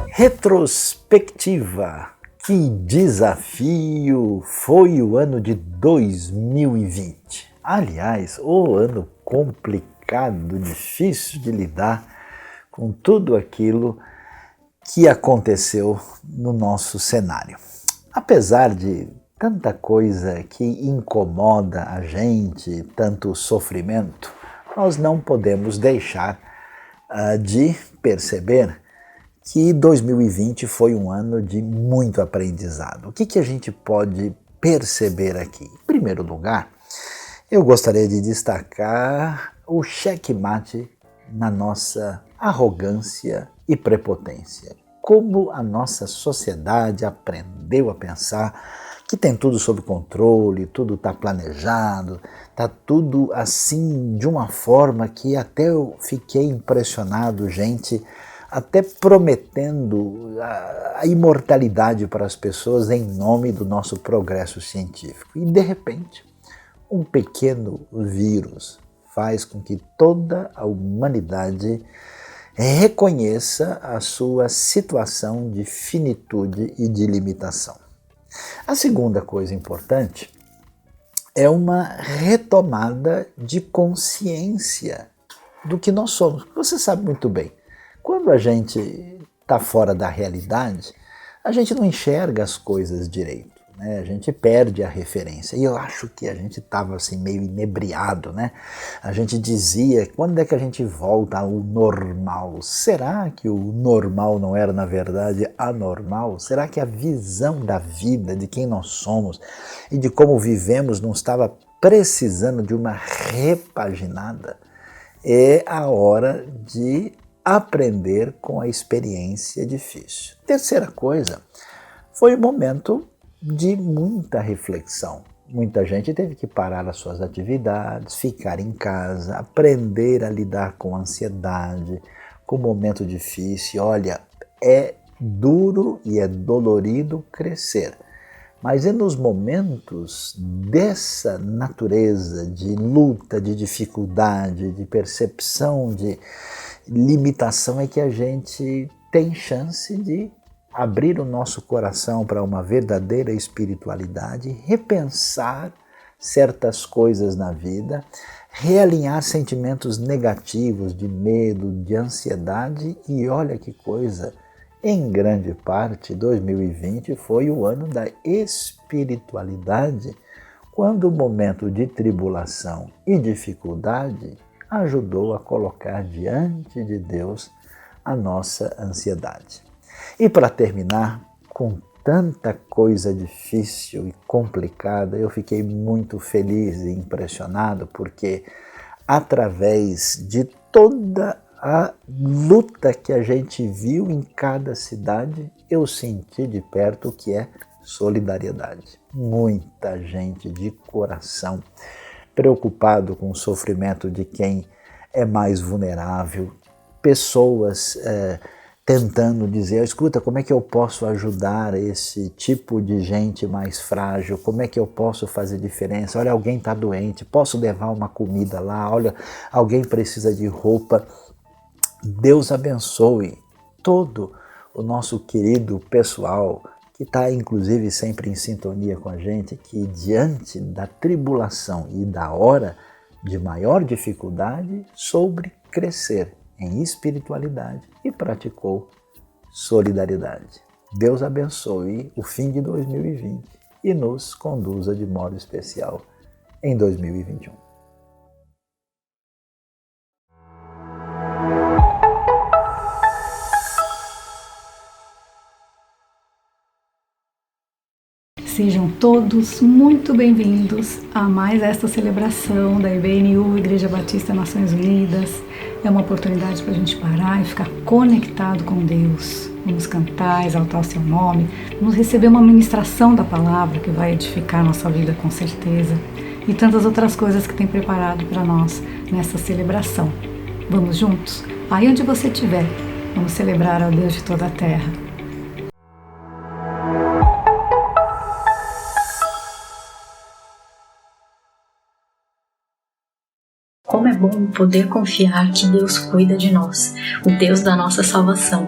Retrospectiva. Que desafio foi o ano de 2020. Aliás, o ano complicado, difícil de lidar com tudo aquilo que aconteceu no nosso cenário. Apesar de tanta coisa que incomoda a gente, tanto sofrimento, nós não podemos deixar de perceber que 2020 foi um ano de muito aprendizado. O que a gente pode perceber aqui? Em primeiro lugar, eu gostaria de destacar o checkmate na nossa arrogância e prepotência. Como a nossa sociedade aprendeu a pensar que tem tudo sob controle, tudo está planejado, está tudo assim de uma forma que até eu fiquei impressionado, gente, até prometendo a imortalidade para as pessoas em nome do nosso progresso científico. E de repente, um pequeno vírus faz com que toda a humanidade reconheça a sua situação de finitude e de limitação. A segunda coisa importante é uma retomada de consciência do que nós somos. Você sabe muito bem, quando a gente está fora da realidade, a gente não enxerga as coisas direito, né? A gente perde a referência. E eu acho que a gente estava assim meio inebriado, né? A gente dizia, quando é que a gente volta ao normal? Será que o normal não era, na verdade, anormal? Será que a visão da vida, de quem nós somos e de como vivemos não estava precisando de uma repaginada? É a hora de aprender com a experiência difícil. Terceira coisa, foi um momento de muita reflexão. Muita gente teve que parar as suas atividades, ficar em casa, aprender a lidar com a ansiedade, com o momento difícil. Olha, é duro e é dolorido crescer. Mas é nos momentos dessa natureza de luta, de dificuldade, de percepção, de limitação é que a gente tem chance de abrir o nosso coração para uma verdadeira espiritualidade, repensar certas coisas na vida, realinhar sentimentos negativos de medo, de ansiedade e olha que coisa, em grande parte 2020 foi o ano da espiritualidade, quando o momento de tribulação e dificuldade ajudou a colocar diante de Deus a nossa ansiedade. E para terminar, com tanta coisa difícil e complicada, eu fiquei muito feliz e impressionado porque através de toda a luta que a gente viu em cada cidade, eu senti de perto o que é solidariedade. Muita gente de coração preocupado com o sofrimento de quem é mais vulnerável, pessoas tentando dizer, escuta, como é que eu posso ajudar esse tipo de gente mais frágil, como é que eu posso fazer diferença, olha, alguém está doente, posso levar uma comida lá, olha, alguém precisa de roupa. Deus abençoe todo o nosso querido pessoal que está inclusive sempre em sintonia com a gente, que diante da tribulação e da hora de maior dificuldade, soube crescer em espiritualidade e praticou solidariedade. Deus abençoe o fim de 2020 e nos conduza de modo especial em 2021. Sejam todos muito bem-vindos a mais esta celebração da IBNU, Igreja Batista Nações Unidas. É uma oportunidade para a gente parar e ficar conectado com Deus. Vamos cantar, exaltar o seu nome, vamos receber uma ministração da palavra que vai edificar a nossa vida com certeza e tantas outras coisas que tem preparado para nós nessa celebração. Vamos juntos? Aí onde você estiver, vamos celebrar ao Deus de toda a terra. é bom poder confiar que Deus cuida de nós, o Deus da nossa salvação.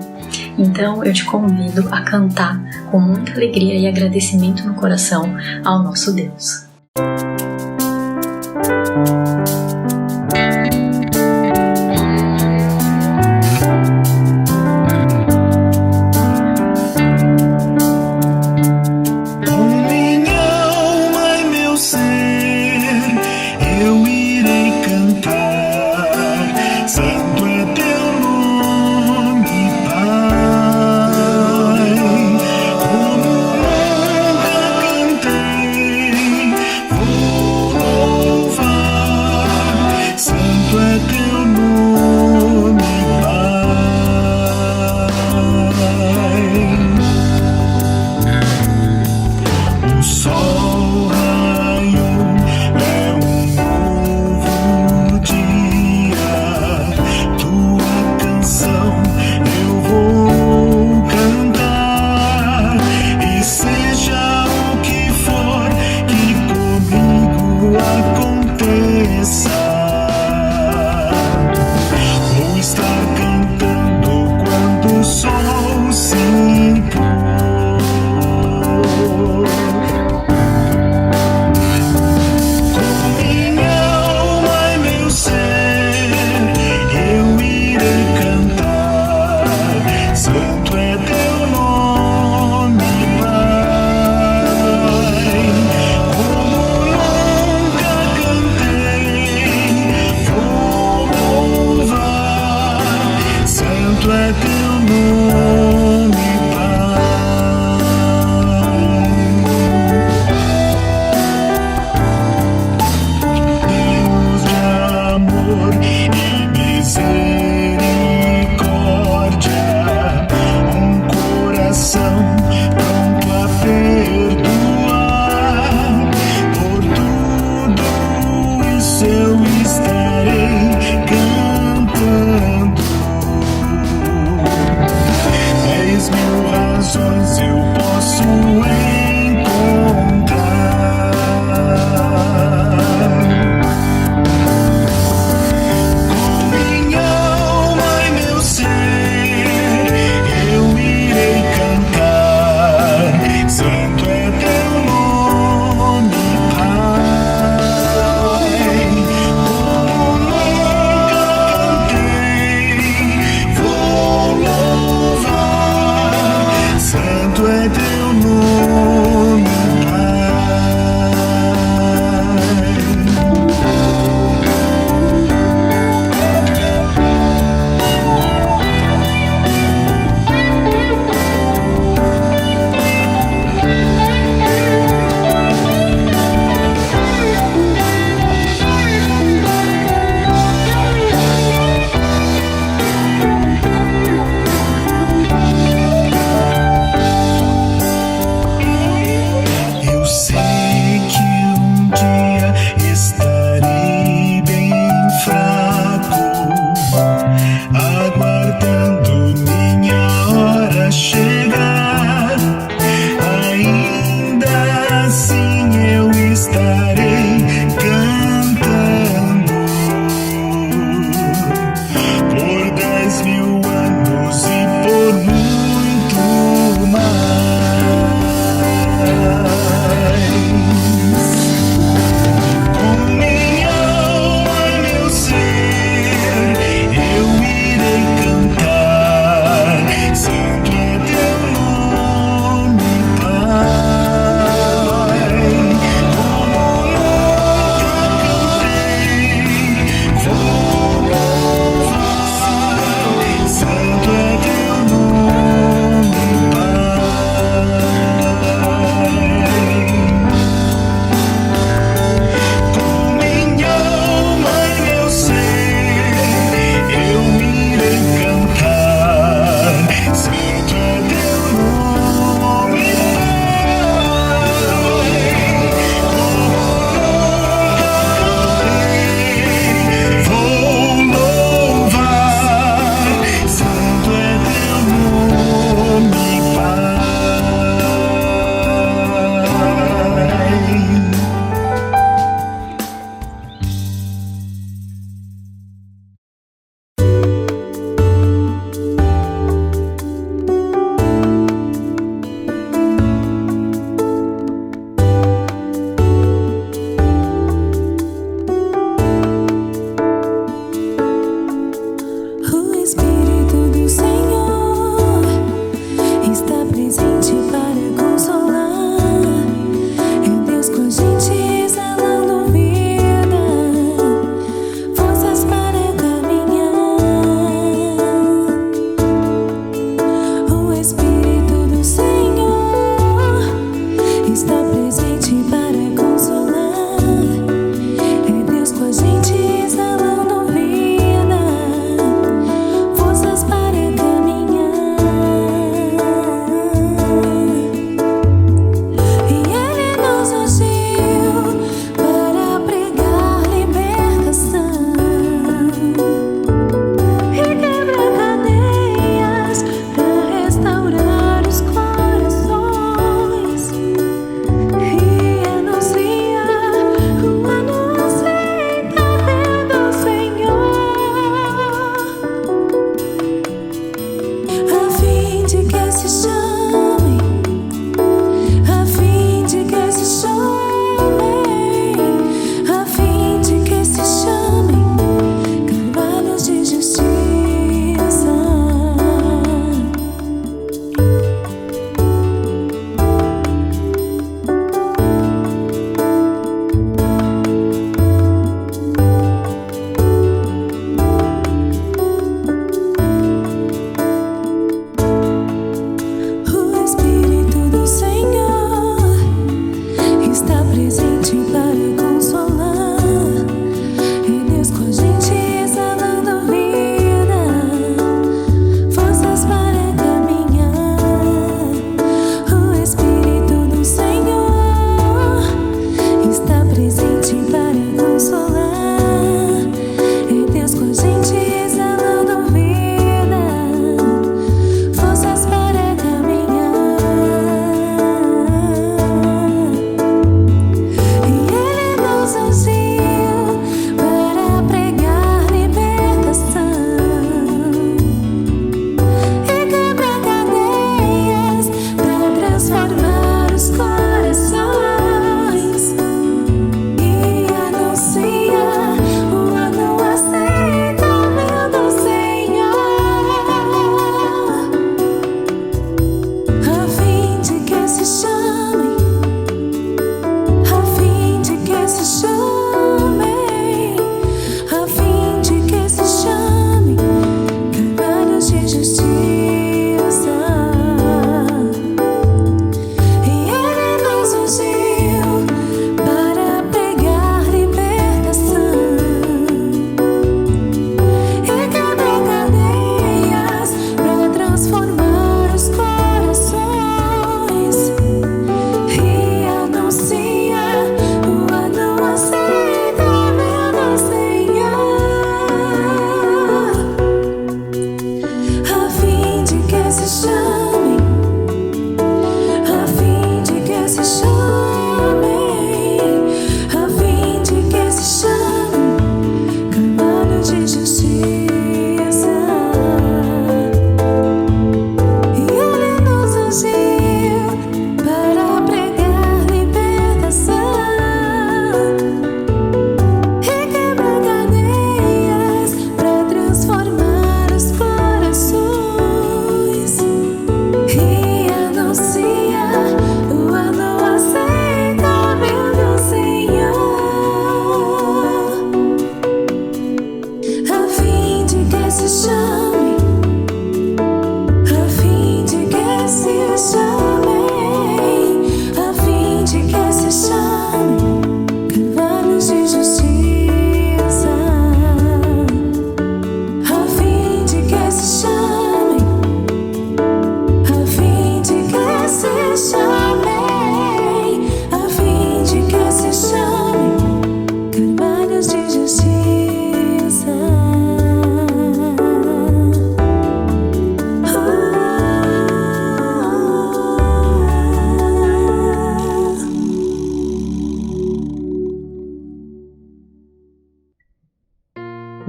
Então eu te convido a cantar com muita alegria e agradecimento no coração ao nosso Deus. Santo é teu nome, Pai. Como nunca cantei, vou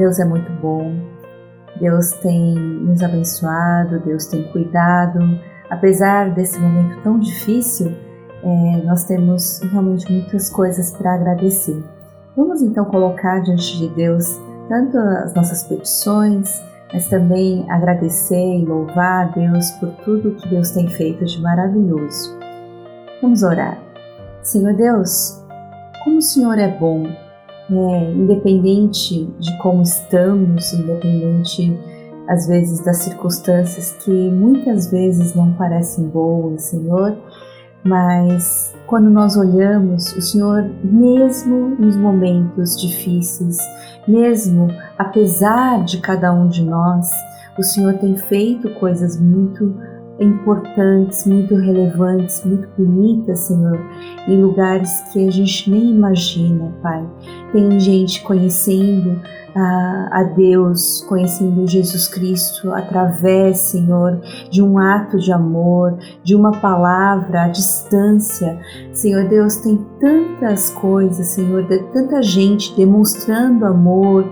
Deus é muito bom, Deus tem nos abençoado, Deus tem cuidado. Apesar desse momento tão difícil, nós temos realmente muitas coisas para agradecer. Vamos então colocar diante de Deus tanto as nossas petições, mas também agradecer e louvar a Deus por tudo que Deus tem feito de maravilhoso. Vamos orar. Senhor Deus, como o Senhor é bom, independente de como estamos, independente às vezes das circunstâncias que muitas vezes não parecem boas, Senhor, mas quando nós olhamos o Senhor, mesmo nos momentos difíceis, mesmo apesar de cada um de nós, o Senhor tem feito coisas muito importantes, muito relevantes, muito bonitas, Senhor, em lugares que a gente nem imagina, Pai. Tem gente conhecendo a Deus, conhecendo Jesus Cristo através, Senhor, de um ato de amor, de uma palavra à distância. Senhor Deus, tem tantas coisas, Senhor, tanta gente demonstrando amor,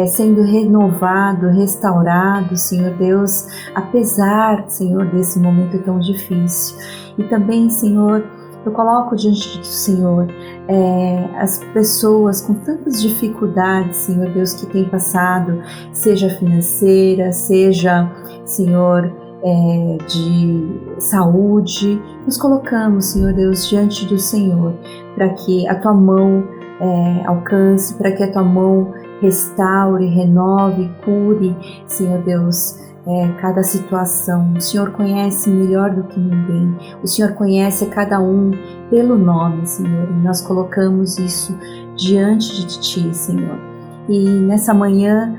sendo renovado, restaurado, Senhor Deus, apesar, Senhor, desse momento tão difícil. E também, Senhor, eu coloco diante do Senhor as pessoas com tantas dificuldades, Senhor Deus, que têm passado, seja financeira, seja, Senhor, de saúde. Nos colocamos, Senhor Deus, diante do Senhor, para que a Tua mão alcance, para que a Tua mão restaure, renove, cure, Senhor Deus, cada situação. O Senhor conhece melhor do que ninguém. O Senhor conhece a cada um pelo nome, Senhor, e nós colocamos isso diante de Ti, Senhor. E nessa manhã,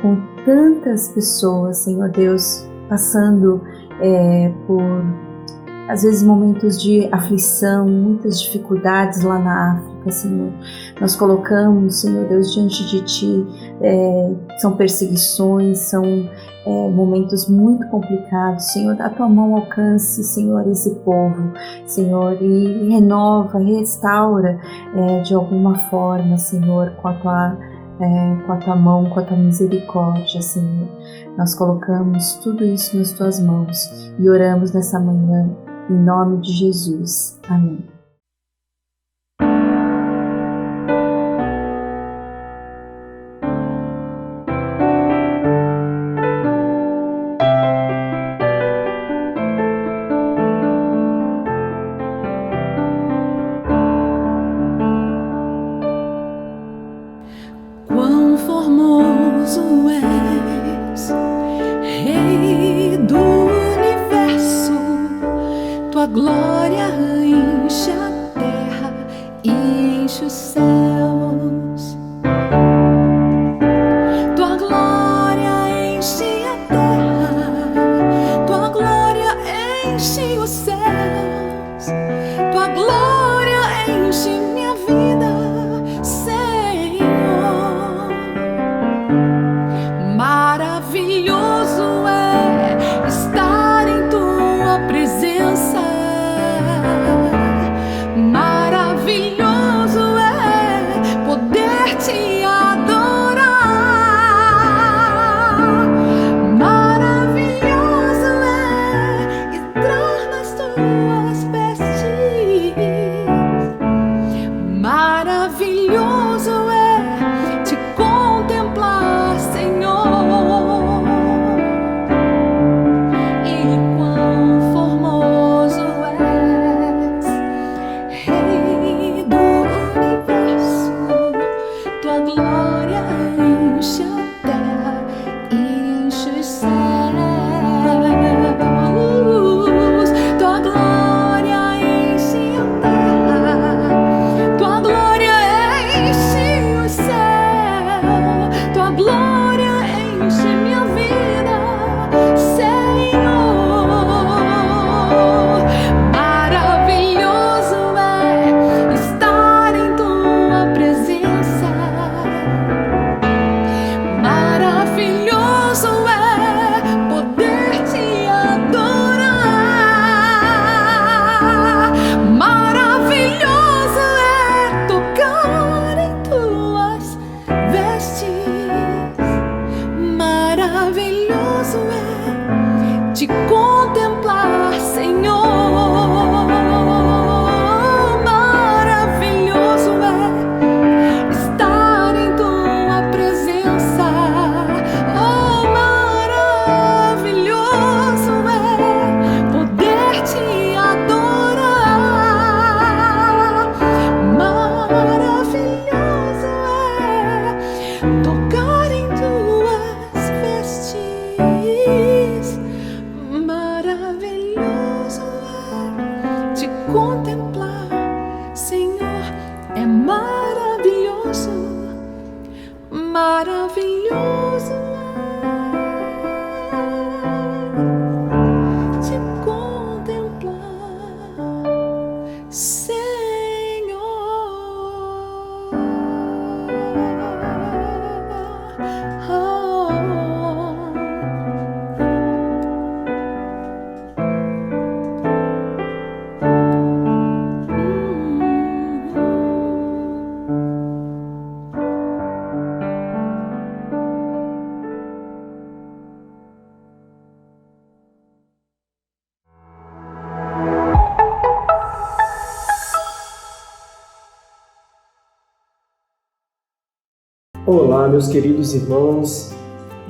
com tantas pessoas, Senhor Deus, passando por, às vezes, momentos de aflição, muitas dificuldades lá na África, Senhor. Nós colocamos, Senhor Deus, diante de Ti, são perseguições, são momentos muito complicados. Senhor, a Tua mão alcance, Senhor, esse povo, Senhor, e renova, restaura de alguma forma, Senhor, com a Tua mão, com a Tua misericórdia, Senhor. Nós colocamos tudo isso nas Tuas mãos e oramos nessa manhã em nome de Jesus. Amém. Quão formoso és, Rei do universo, Tua glória enche Maravilhoso é te contemplar, Senhor. Maravilhoso é estar em tua presença. Oh, maravilhoso é poder te adorar. Maravilhoso é tocar em tuas vestes. Maravilhoso é te contemplar, Senhor. É maravilhoso, maravilhoso é te contemplar, Senhor. Olá, meus queridos irmãos.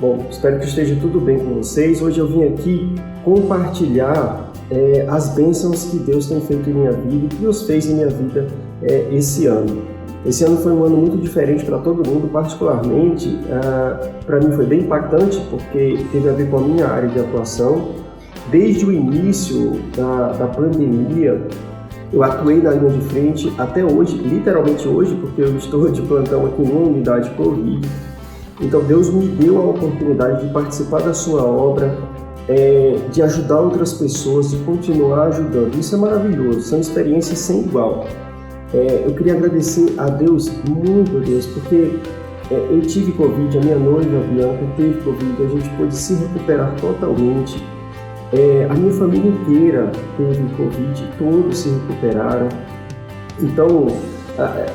Bom, espero que esteja tudo bem com vocês. Hoje eu vim aqui compartilhar as bênçãos que Deus tem feito em minha vida e que Deus fez em minha vida esse ano. Esse ano foi um ano muito diferente para todo mundo, particularmente para mim foi bem impactante porque teve a ver com a minha área de atuação. Desde o início da pandemia, eu atuei na linha de frente até hoje, literalmente hoje, porque eu estou de plantão aqui numa unidade Covid. Então Deus me deu a oportunidade de participar da sua obra, de ajudar outras pessoas, de continuar ajudando. Isso é maravilhoso, são experiências sem igual. Eu queria agradecer a Deus, muito a Deus, porque eu tive Covid, a minha noiva, a Bianca, teve Covid, a gente pôde se recuperar totalmente. A minha família inteira teve Covid, todos se recuperaram. Então,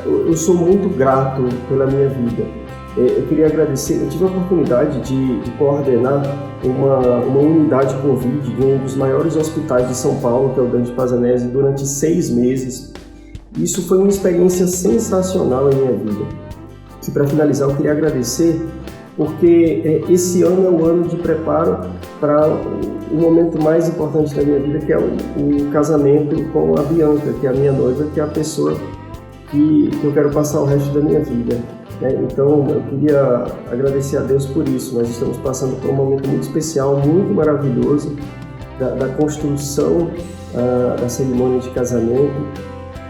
eu sou muito grato pela minha vida. Eu queria agradecer, eu tive a oportunidade de coordenar uma unidade Covid de um dos maiores hospitais de São Paulo, que é o Dante Pazanese, durante 6 meses. Isso foi uma experiência sensacional em minha vida. E para finalizar, eu queria agradecer porque esse ano é o ano de preparo para o momento mais importante da minha vida, que é o casamento com a Bianca, que é a minha noiva, que é a pessoa que eu quero passar o resto da minha vida. Então, eu queria agradecer a Deus por isso. Nós estamos passando por um momento muito especial, muito maravilhoso, da construção da cerimônia de casamento,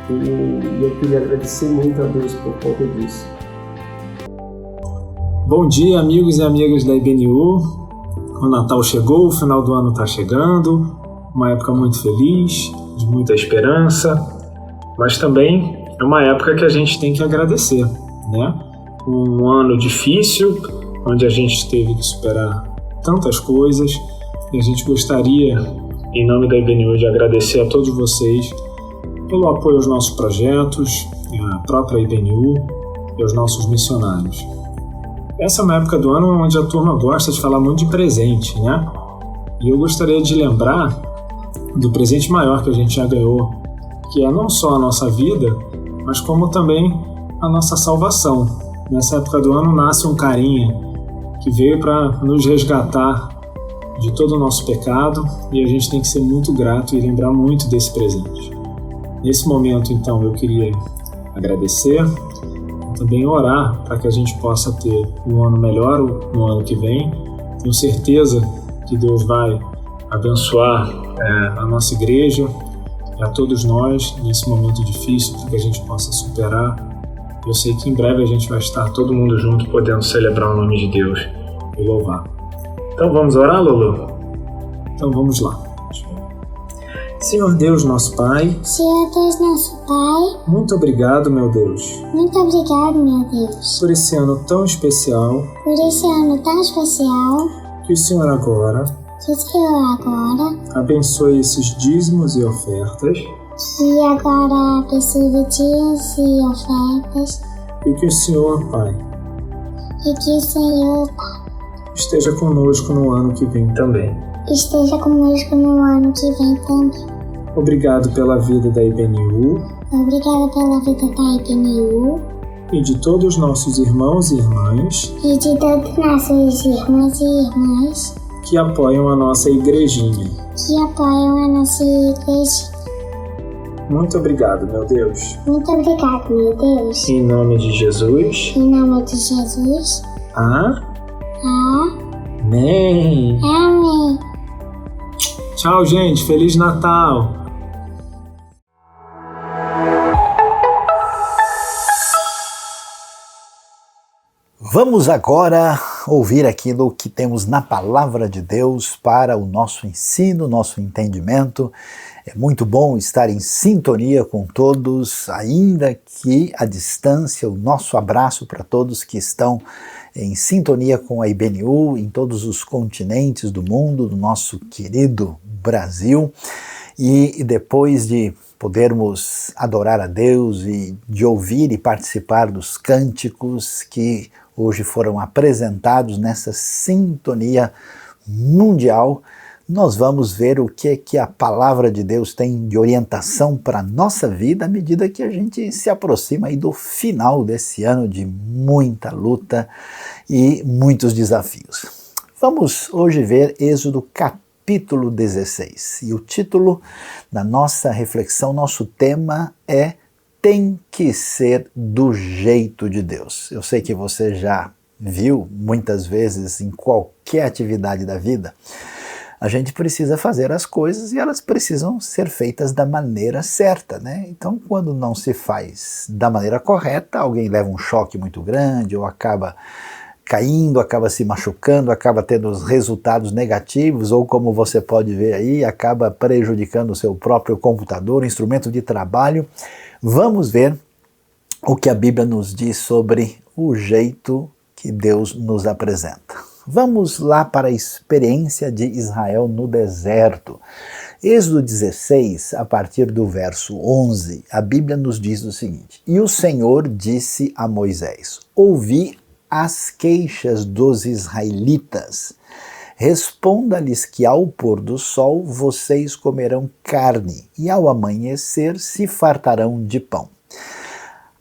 e eu queria agradecer muito a Deus por conta disso. Bom dia, amigos e amigas da IBNU. O Natal chegou, o final do ano está chegando, uma época muito feliz, de muita esperança, mas também é uma época que a gente tem que agradecer, né? Um ano difícil, onde a gente teve que superar tantas coisas, e a gente gostaria, em nome da IBNU, de agradecer a todos vocês pelo apoio aos nossos projetos, à própria IBNU e aos nossos missionários. Essa é uma época do ano onde a turma gosta de falar muito de presente, né? E eu gostaria de lembrar do presente maior que a gente já ganhou, que é não só a nossa vida, mas como também a nossa salvação. Nessa época do ano nasce um carinha que veio para nos resgatar de todo o nosso pecado, e a gente tem que ser muito grato e lembrar muito desse presente. Nesse momento, então, eu queria agradecer, também orar para que a gente possa ter um ano melhor no ano que vem. Tenho certeza que Deus vai abençoar a nossa igreja e a todos nós nesse momento difícil, para que a gente possa superar. Eu sei que em breve a gente vai estar todo mundo junto, podendo celebrar o nome de Deus e louvar. Então vamos orar, Lulu? Então vamos lá. Senhor Deus, nosso Pai. Senhor Deus, nosso Pai. Muito obrigado, meu Deus. Muito obrigado, meu Deus. Por esse ano tão especial. Por esse ano tão especial. Que o Senhor agora. Abençoe esses dízimos e ofertas. Que agora abençoe dízimos e ofertas. E que o Senhor, Pai. E que o Senhor, Pai. esteja conosco no ano que vem também. Esteja conosco no ano que vem também. Obrigado pela vida da IBNU Obrigada pela vida da IBNU e de todos os nossos irmãos e irmãs e de todos nossos irmãos e irmãs que apoiam a nossa igrejinha. que apoiam a nossa igreja. Muito obrigado, meu Deus. Muito obrigado, meu Deus. Em nome de Jesus. Em nome de Jesus. Amém. Amém. Tchau, gente. Feliz Natal. Vamos agora ouvir aquilo que temos na Palavra de Deus para o nosso ensino, nosso entendimento. É muito bom estar em sintonia com todos, ainda que à distância. O nosso abraço para todos que estão em sintonia com a IBNU em todos os continentes do mundo, do nosso querido Brasil. E depois de podermos adorar a Deus e de ouvir e participar dos cânticos que hoje foram apresentados nessa sintonia mundial, nós vamos ver o que a Palavra de Deus tem de orientação para a nossa vida à medida que a gente se aproxima aí do final desse ano de muita luta e muitos desafios. Vamos hoje ver Êxodo capítulo 16. E o título da nossa reflexão, nosso tema é Tem que ser do jeito de Deus. Eu sei que você já viu muitas vezes em qualquer atividade da vida, a gente precisa fazer as coisas e elas precisam ser feitas da maneira certa, né? Então, quando não se faz da maneira correta, alguém leva um choque muito grande ou acaba caindo, acaba se machucando, acaba tendo os resultados negativos ou, como você pode ver aí, acaba prejudicando o seu próprio computador, instrumento de trabalho. Vamos ver o que a Bíblia nos diz sobre o jeito que Deus nos apresenta. Vamos lá para a experiência de Israel no deserto. Êxodo 16, a partir do verso 11, a Bíblia nos diz o seguinte: E o Senhor disse a Moisés: Ouvi as queixas dos israelitas. Responda-lhes que ao pôr do sol vocês comerão carne, e ao amanhecer se fartarão de pão.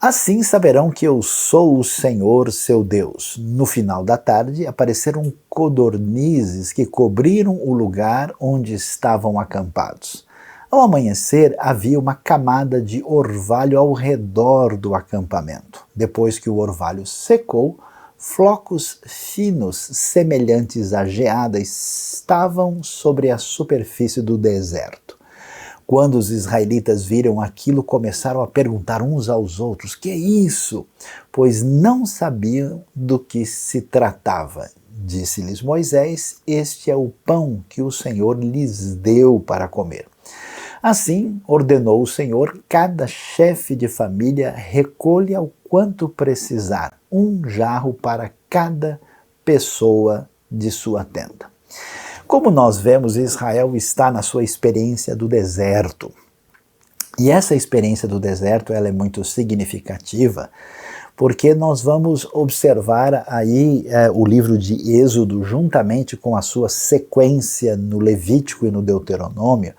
Assim saberão que eu sou o Senhor seu Deus. No final da tarde apareceram codornizes que cobriram o lugar onde estavam acampados. Ao amanhecer havia uma camada de orvalho ao redor do acampamento. Depois que o orvalho secou, flocos finos semelhantes a geada estavam sobre a superfície do deserto. Quando os israelitas viram aquilo, começaram a perguntar uns aos outros: que é isso? Pois não sabiam do que se tratava. Disse-lhes Moisés: este é o pão que o Senhor lhes deu para comer. Assim ordenou o Senhor: cada chefe de família recolha o quanto precisar, um jarro para cada pessoa de sua tenda. Como nós vemos, Israel está na sua experiência do deserto. E essa experiência do deserto ela é muito significativa, porque nós vamos observar aí o livro de Êxodo, juntamente com a sua sequência no Levítico e no Deuteronômio,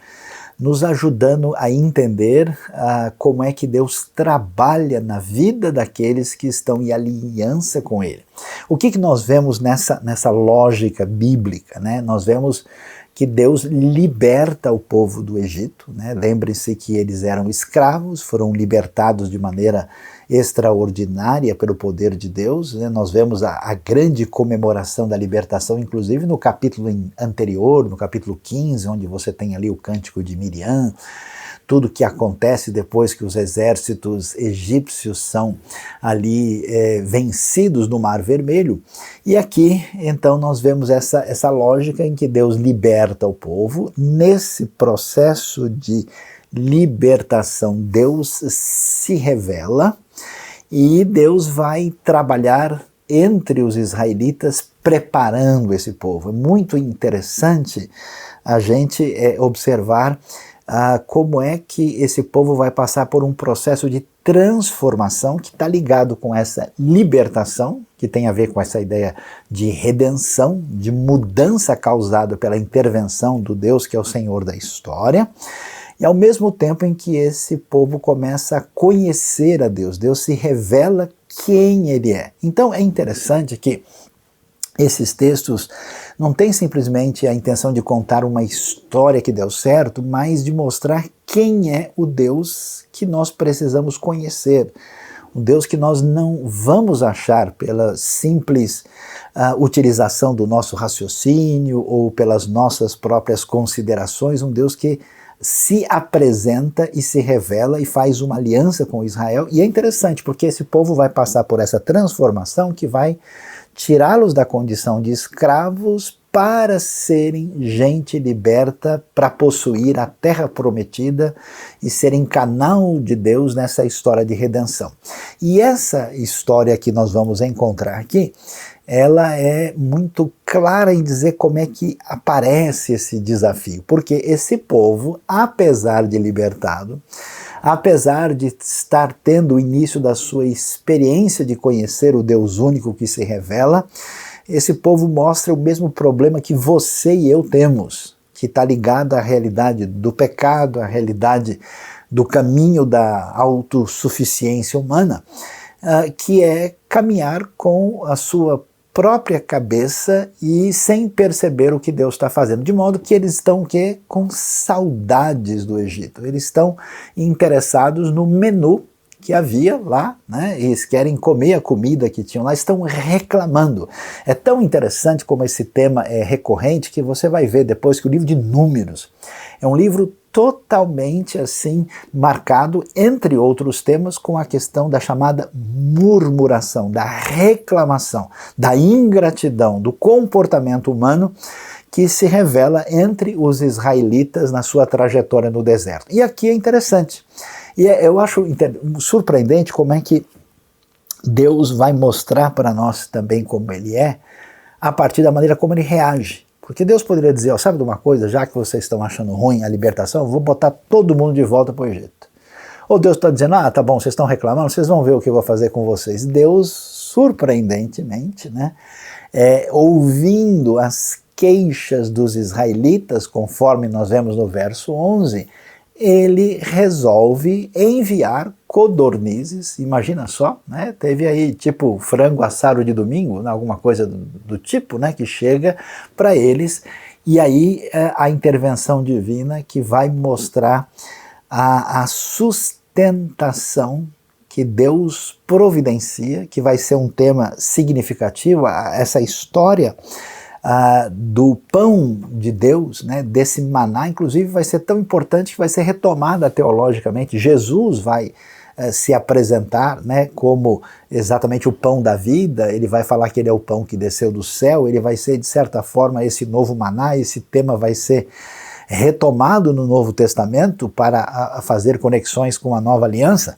nos ajudando a entender como é que Deus trabalha na vida daqueles que estão em aliança com Ele. O que nós vemos nessa lógica bíblica, né? Nós vemos que Deus liberta o povo do Egito, né? Lembre-se que eles eram escravos, foram libertados de maneira extraordinária pelo poder de Deus, né? Nós vemos a grande comemoração da libertação, inclusive no capítulo anterior, no capítulo 15, onde você tem ali o cântico de Miriam, tudo que acontece depois que os exércitos egípcios são ali vencidos no Mar Vermelho. E aqui, então, nós vemos essa lógica em que Deus liberta o povo. Nesse processo de libertação, Deus se revela e Deus vai trabalhar entre os israelitas preparando esse povo. É muito interessante a gente observar como é que esse povo vai passar por um processo de transformação que está ligado com essa libertação, que tem a ver com essa ideia de redenção, de mudança causada pela intervenção do Deus que é o Senhor da história, e ao mesmo tempo em que esse povo começa a conhecer a Deus, Deus se revela quem Ele é. Então é interessante que esses textos não têm simplesmente a intenção de contar uma história que deu certo, mas de mostrar quem é o Deus que nós precisamos conhecer. Um Deus que nós não vamos achar pela simples utilização do nosso raciocínio ou pelas nossas próprias considerações, um Deus que se apresenta e se revela e faz uma aliança com Israel. E é interessante porque esse povo vai passar por essa transformação que vai tirá-los da condição de escravos para serem gente liberta, para possuir a terra prometida e serem canal de Deus nessa história de redenção. E essa história que nós vamos encontrar aqui, ela é muito clara em dizer como é que aparece esse desafio, porque esse povo, apesar de libertado, apesar de estar tendo o início da sua experiência de conhecer o Deus único que se revela, esse povo mostra o mesmo problema que você e eu temos, que está ligado à realidade do pecado, à realidade do caminho da autossuficiência humana, que é caminhar com a sua própria cabeça e sem perceber o que Deus está fazendo, de modo que eles estão com saudades do Egito, eles estão interessados no menu que havia lá, né? Eles querem comer a comida que tinham lá, estão reclamando. É tão interessante como esse tema é recorrente que você vai ver depois que o livro de Números é um livro totalmente assim marcado, entre outros temas, com a questão da chamada murmuração, da reclamação, da ingratidão, do comportamento humano que se revela entre os israelitas na sua trajetória no deserto. E aqui é interessante. E eu acho surpreendente como é que Deus vai mostrar para nós também como Ele é, a partir da maneira como Ele reage. Porque Deus poderia dizer, sabe de uma coisa, já que vocês estão achando ruim a libertação, eu vou botar todo mundo de volta para o Egito. Ou Deus está dizendo, tá bom, vocês estão reclamando, vocês vão ver o que eu vou fazer com vocês. Deus, surpreendentemente, né, ouvindo as queixas dos israelitas, conforme nós vemos no verso 11, ele resolve enviar codornizes, imagina só, né? Teve aí tipo frango assado de domingo, alguma coisa do tipo, né? Que chega para eles, e aí a intervenção divina que vai mostrar a sustentação que Deus providencia, que vai ser um tema significativo, essa história do pão de Deus, né, desse maná, inclusive vai ser tão importante que vai ser retomada teologicamente. Jesus vai se apresentar, né, como exatamente o pão da vida, ele vai falar que ele é o pão que desceu do céu, ele vai ser de certa forma esse novo maná, esse tema vai ser retomado no Novo Testamento para fazer conexões com a nova aliança.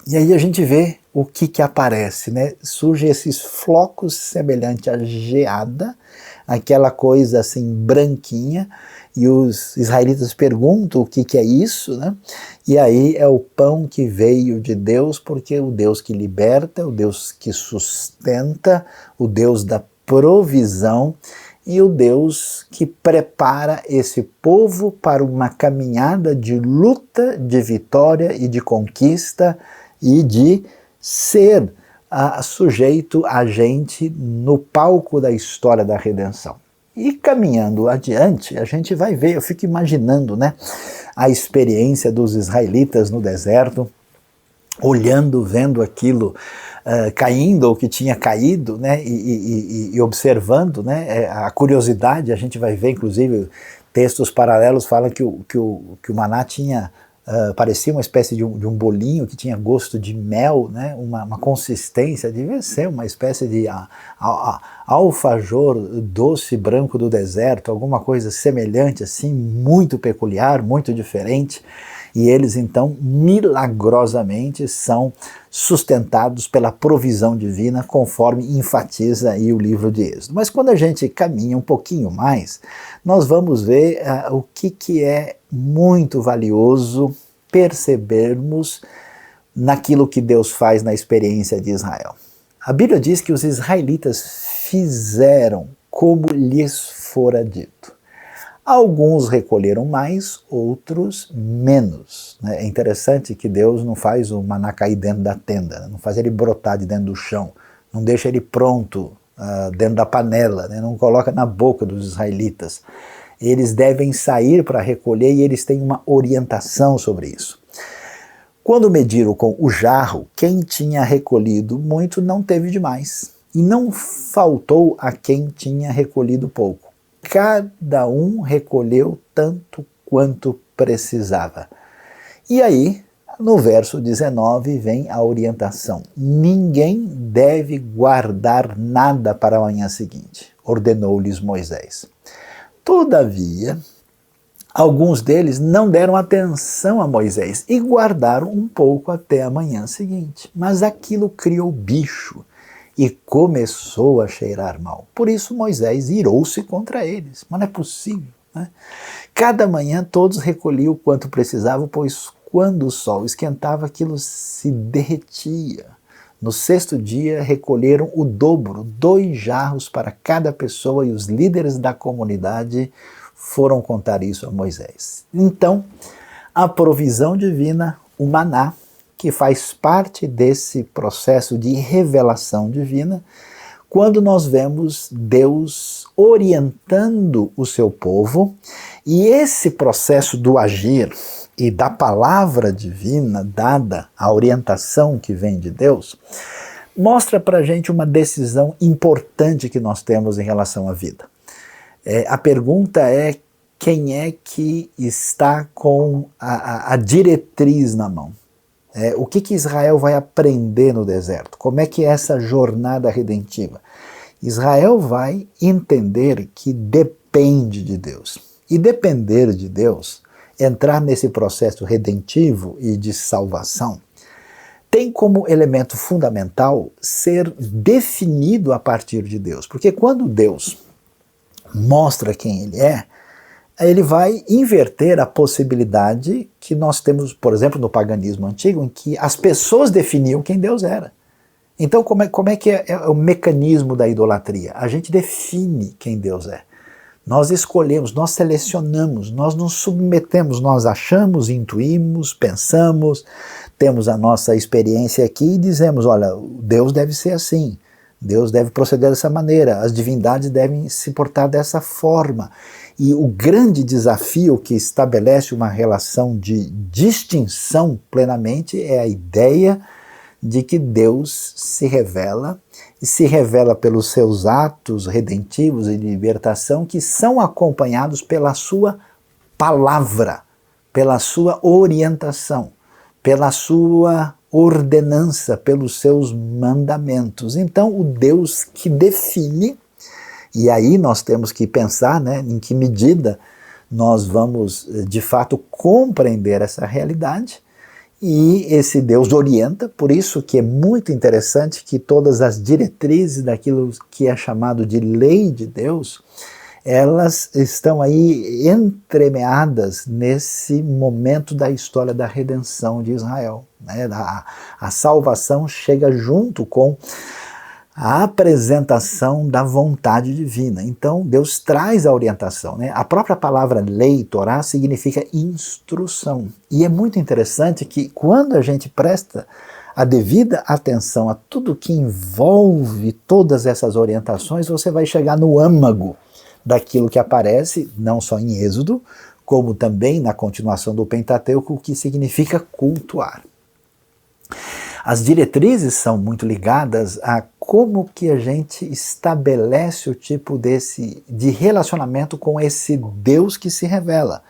E aí a gente vê o que aparece, né? Surgem esses flocos semelhantes à geada, aquela coisa assim branquinha, e os israelitas perguntam o que é isso, né? E aí é o pão que veio de Deus, porque o Deus que liberta, o Deus que sustenta, o Deus da provisão e o Deus que prepara esse povo para uma caminhada de luta, de vitória e de conquista e de ser sujeito a gente no palco da história da redenção. E caminhando adiante, a gente vai ver, eu fico imaginando, né, a experiência dos israelitas no deserto, olhando, vendo aquilo caindo, ou que tinha caído, né, e observando, né, a curiosidade. A gente vai ver, inclusive, textos paralelos falam que o maná tinha... parecia uma espécie de um bolinho que tinha gosto de mel, né? uma consistência, devia ser uma espécie de alfajor doce branco do deserto, alguma coisa semelhante assim, muito peculiar, muito diferente. E eles então milagrosamente são sustentados pela provisão divina, conforme enfatiza aí o livro de Êxodo. Mas quando a gente caminha um pouquinho mais, nós vamos ver o que é muito valioso percebermos naquilo que Deus faz na experiência de Israel. A Bíblia diz que os israelitas fizeram como lhes fora dito. Alguns recolheram mais, outros menos. É interessante que Deus não faz o maná cair dentro da tenda, não faz ele brotar de dentro do chão, não deixa ele pronto dentro da panela, não coloca na boca dos israelitas. Eles devem sair para recolher e eles têm uma orientação sobre isso. Quando mediram com o jarro, quem tinha recolhido muito não teve demais, e não faltou a quem tinha recolhido pouco. Cada um recolheu tanto quanto precisava. E aí, no verso 19, vem a orientação. Ninguém deve guardar nada para a manhã seguinte, ordenou-lhes Moisés. Todavia, alguns deles não deram atenção a Moisés e guardaram um pouco até a manhã seguinte. Mas aquilo criou bicho e começou a cheirar mal. Por isso Moisés irou-se contra eles. Mas não é possível, né? Cada manhã todos recolhiam o quanto precisavam, pois quando o sol esquentava, aquilo se derretia. No sexto dia recolheram o dobro, 2 jarros para cada pessoa, e os líderes da comunidade foram contar isso a Moisés. Então, a provisão divina, o maná, que faz parte desse processo de revelação divina, quando nós vemos Deus orientando o seu povo, e esse processo do agir e da palavra divina dada, a orientação que vem de Deus, mostra para a gente uma decisão importante que nós temos em relação à vida. A pergunta é: quem é que está com a diretriz na mão? O que Israel vai aprender no deserto? Como é que é essa jornada redentiva? Israel vai entender que depende de Deus. E depender de Deus, entrar nesse processo redentivo e de salvação, tem como elemento fundamental ser definido a partir de Deus. Porque quando Deus mostra quem Ele é, ele vai inverter a possibilidade que nós temos, por exemplo, no paganismo antigo, em que as pessoas definiam quem Deus era. Então, como é que é o mecanismo da idolatria? A gente define quem Deus é. Nós escolhemos, nós selecionamos, nós nos submetemos, nós achamos, intuímos, pensamos, temos a nossa experiência aqui e dizemos: olha, Deus deve ser assim, Deus deve proceder dessa maneira, as divindades devem se portar dessa forma. E o grande desafio que estabelece uma relação de distinção plenamente é a ideia de que Deus se revela, e se revela pelos seus atos redentivos e de libertação, que são acompanhados pela sua palavra, pela sua orientação, pela sua ordenança, pelos seus mandamentos. Então, o Deus que define, e aí nós temos que pensar, em que medida nós vamos, de fato, compreender essa realidade. E esse Deus orienta, por isso que é muito interessante que todas as diretrizes daquilo que é chamado de lei de Deus, elas estão aí entremeadas nesse momento da história da redenção de Israel. A salvação chega junto com a apresentação da vontade divina. Então Deus traz a orientação. A própria palavra lei, Torá, significa instrução. E é muito interessante que quando a gente presta a devida atenção a tudo que envolve todas essas orientações, você vai chegar no âmago daquilo que aparece, não só em Êxodo, como também na continuação do Pentateuco, que significa cultuar. As diretrizes são muito ligadas a como que a gente estabelece o tipo de relacionamento com esse Deus que se revela,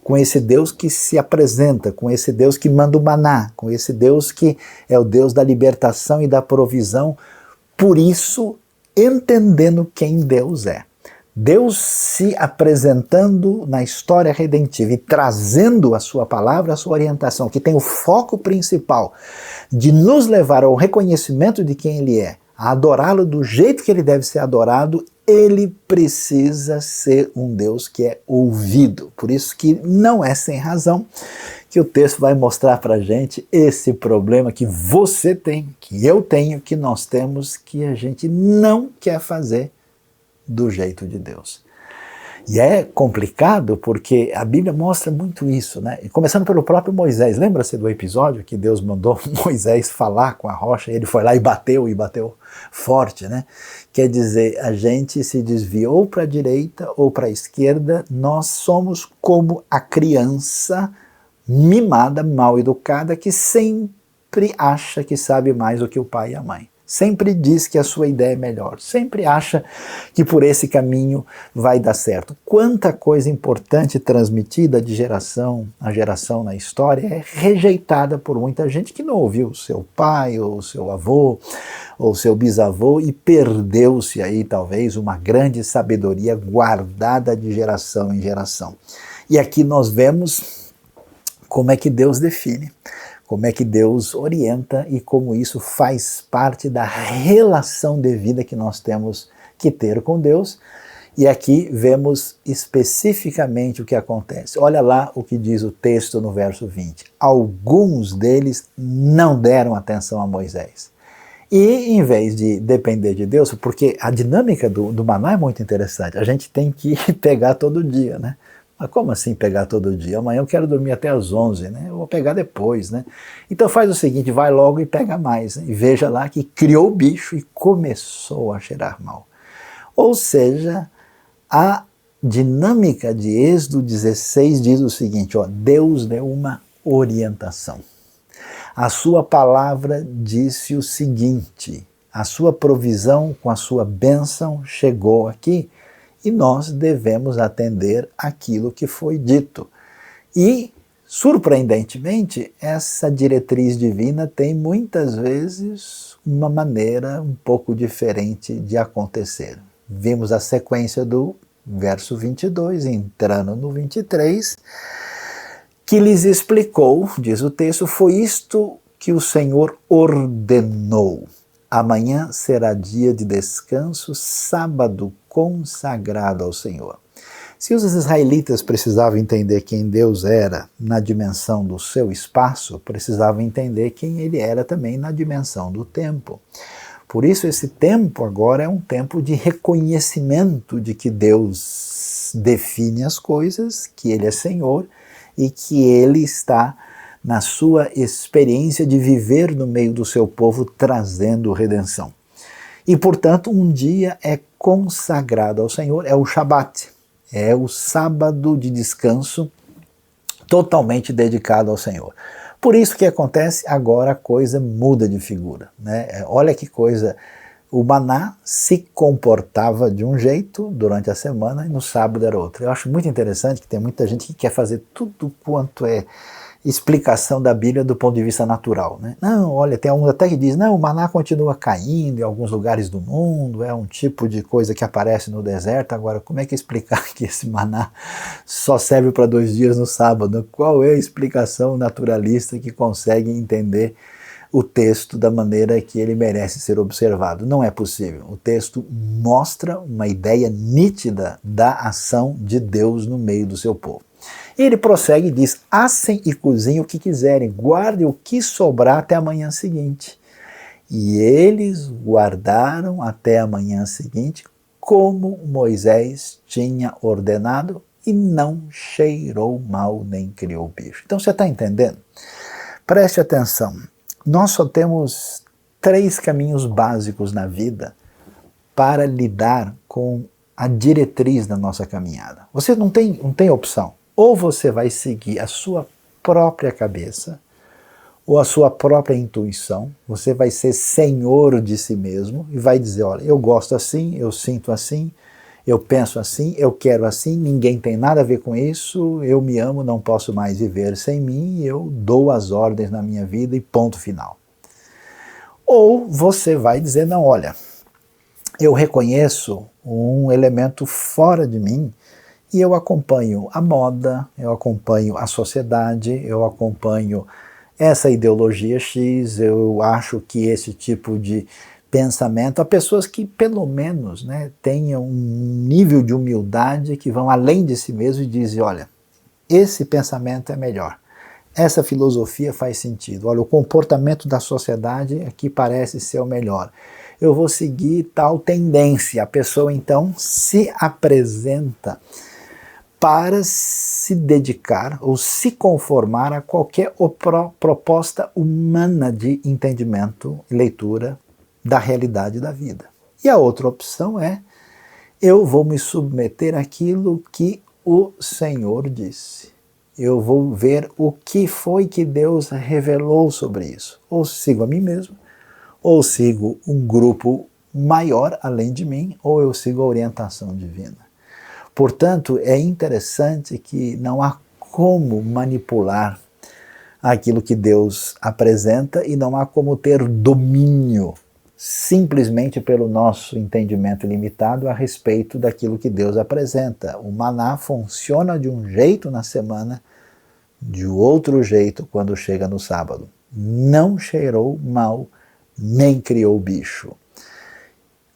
com esse Deus que se apresenta, com esse Deus que manda o maná, com esse Deus que é o Deus da libertação e da provisão. Por isso, entendendo quem Deus é. Deus se apresentando na história redentiva e trazendo a sua palavra, a sua orientação, que tem o foco principal de nos levar ao reconhecimento de quem Ele é, a adorá-lo do jeito que Ele deve ser adorado ele precisa ser um Deus que é ouvido. Por isso que não é sem razão que o texto vai mostrar para a gente esse problema que você tem, que eu tenho, que nós temos, que a gente não quer fazer do jeito de Deus. E é complicado porque a Bíblia mostra muito isso, né? E começando pelo próprio Moisés. Lembra-se do episódio que Deus mandou Moisés falar com a rocha e ele foi lá e bateu forte, né? Quer dizer, a gente se desvia ou para a direita ou para a esquerda, nós somos como a criança mimada, mal educada, que sempre acha que sabe mais do que o pai e a mãe. Sempre diz que a sua ideia é melhor, sempre acha que por esse caminho vai dar certo. Quanta coisa importante transmitida de geração a geração na história é rejeitada por muita gente que não ouviu o seu pai, ou o seu avô, ou o seu bisavô e perdeu-se aí talvez uma grande sabedoria guardada de geração em geração. E aqui nós vemos como é que Deus define, como é que Deus orienta e como isso faz parte da relação de vida que nós temos que ter com Deus. E aqui vemos especificamente o que acontece. Olha lá o que diz o texto no verso 20. Alguns deles não deram atenção a Moisés. E em vez de depender de Deus, porque a dinâmica do maná é muito interessante, a gente tem que pegar todo dia, né? Mas como assim pegar todo dia? Amanhã eu quero dormir até às 11, né? Eu vou pegar depois, né? Então faz o seguinte, vai logo e pega mais, né? E veja lá que criou o bicho e começou a cheirar mal. Ou seja, a dinâmica de Êxodo 16 diz o seguinte, ó, Deus deu uma orientação. A sua palavra disse o seguinte, a sua provisão com a sua bênção chegou aqui, e nós devemos atender aquilo que foi dito. E, surpreendentemente, essa diretriz divina tem muitas vezes uma maneira um pouco diferente de acontecer. Vimos a sequência do verso 22, entrando no 23, que lhes explicou, diz o texto, foi isto que o Senhor ordenou. Amanhã será dia de descanso, sábado consagrado ao Senhor. Se os israelitas precisavam entender quem Deus era na dimensão do seu espaço, precisavam entender quem ele era também na dimensão do tempo. Por isso esse tempo agora é um tempo de reconhecimento de que Deus define as coisas, que ele é Senhor e que ele está na sua experiência de viver no meio do seu povo trazendo redenção. E, portanto, um dia é consagrado ao Senhor, é o Shabat, é o sábado de descanso totalmente dedicado ao Senhor. Por isso que acontece, agora a coisa muda de figura, né? Olha que coisa, o maná se comportava de um jeito durante a semana e no sábado era outro. Eu acho muito interessante que tem muita gente que quer fazer tudo quanto é explicação da Bíblia do ponto de vista natural, né? Não, olha, tem alguns até que diz, não, o maná continua caindo em alguns lugares do mundo, é um tipo de coisa que aparece no deserto. Agora, como é que explicar que esse maná só serve para 2 dias no sábado? Qual é a explicação naturalista que consegue entender o texto da maneira que ele merece ser observado? Não é possível. O texto mostra uma ideia nítida da ação de Deus no meio do seu povo. Ele prossegue e diz, assem e cozinhem o que quiserem, guardem o que sobrar até a manhã seguinte. E eles guardaram até a manhã seguinte, como Moisés tinha ordenado, e não cheirou mal nem criou bicho. Então você está entendendo? Preste atenção, nós só temos 3 caminhos básicos na vida para lidar com a diretriz da nossa caminhada. Você não tem opção. Ou você vai seguir a sua própria cabeça, ou a sua própria intuição, você vai ser senhor de si mesmo e vai dizer, olha, eu gosto assim, eu sinto assim, eu penso assim, eu quero assim, ninguém tem nada a ver com isso, eu me amo, não posso mais viver sem mim, eu dou as ordens na minha vida e ponto final. Ou você vai dizer, não, olha, eu reconheço um elemento fora de mim, e eu acompanho a moda, eu acompanho a sociedade, eu acompanho essa ideologia X, eu acho que esse tipo de pensamento a pessoas que pelo menos, né, tenham um nível de humildade, que vão além de si mesmo e dizem, olha, esse pensamento é melhor, essa filosofia faz sentido, olha, o comportamento da sociedade aqui parece ser o melhor, eu vou seguir tal tendência. A pessoa então se apresenta para se dedicar ou se conformar a qualquer proposta humana de entendimento e leitura da realidade da vida. E a outra opção é, eu vou me submeter àquilo que o Senhor disse. Eu vou ver o que foi que Deus revelou sobre isso. Ou sigo a mim mesmo, ou sigo um grupo maior além de mim, ou eu sigo a orientação divina. Portanto, é interessante que não há como manipular aquilo que Deus apresenta e não há como ter domínio simplesmente pelo nosso entendimento limitado a respeito daquilo que Deus apresenta. O maná funciona de um jeito na semana, de outro jeito quando chega no sábado. Não cheirou mal, nem criou bicho.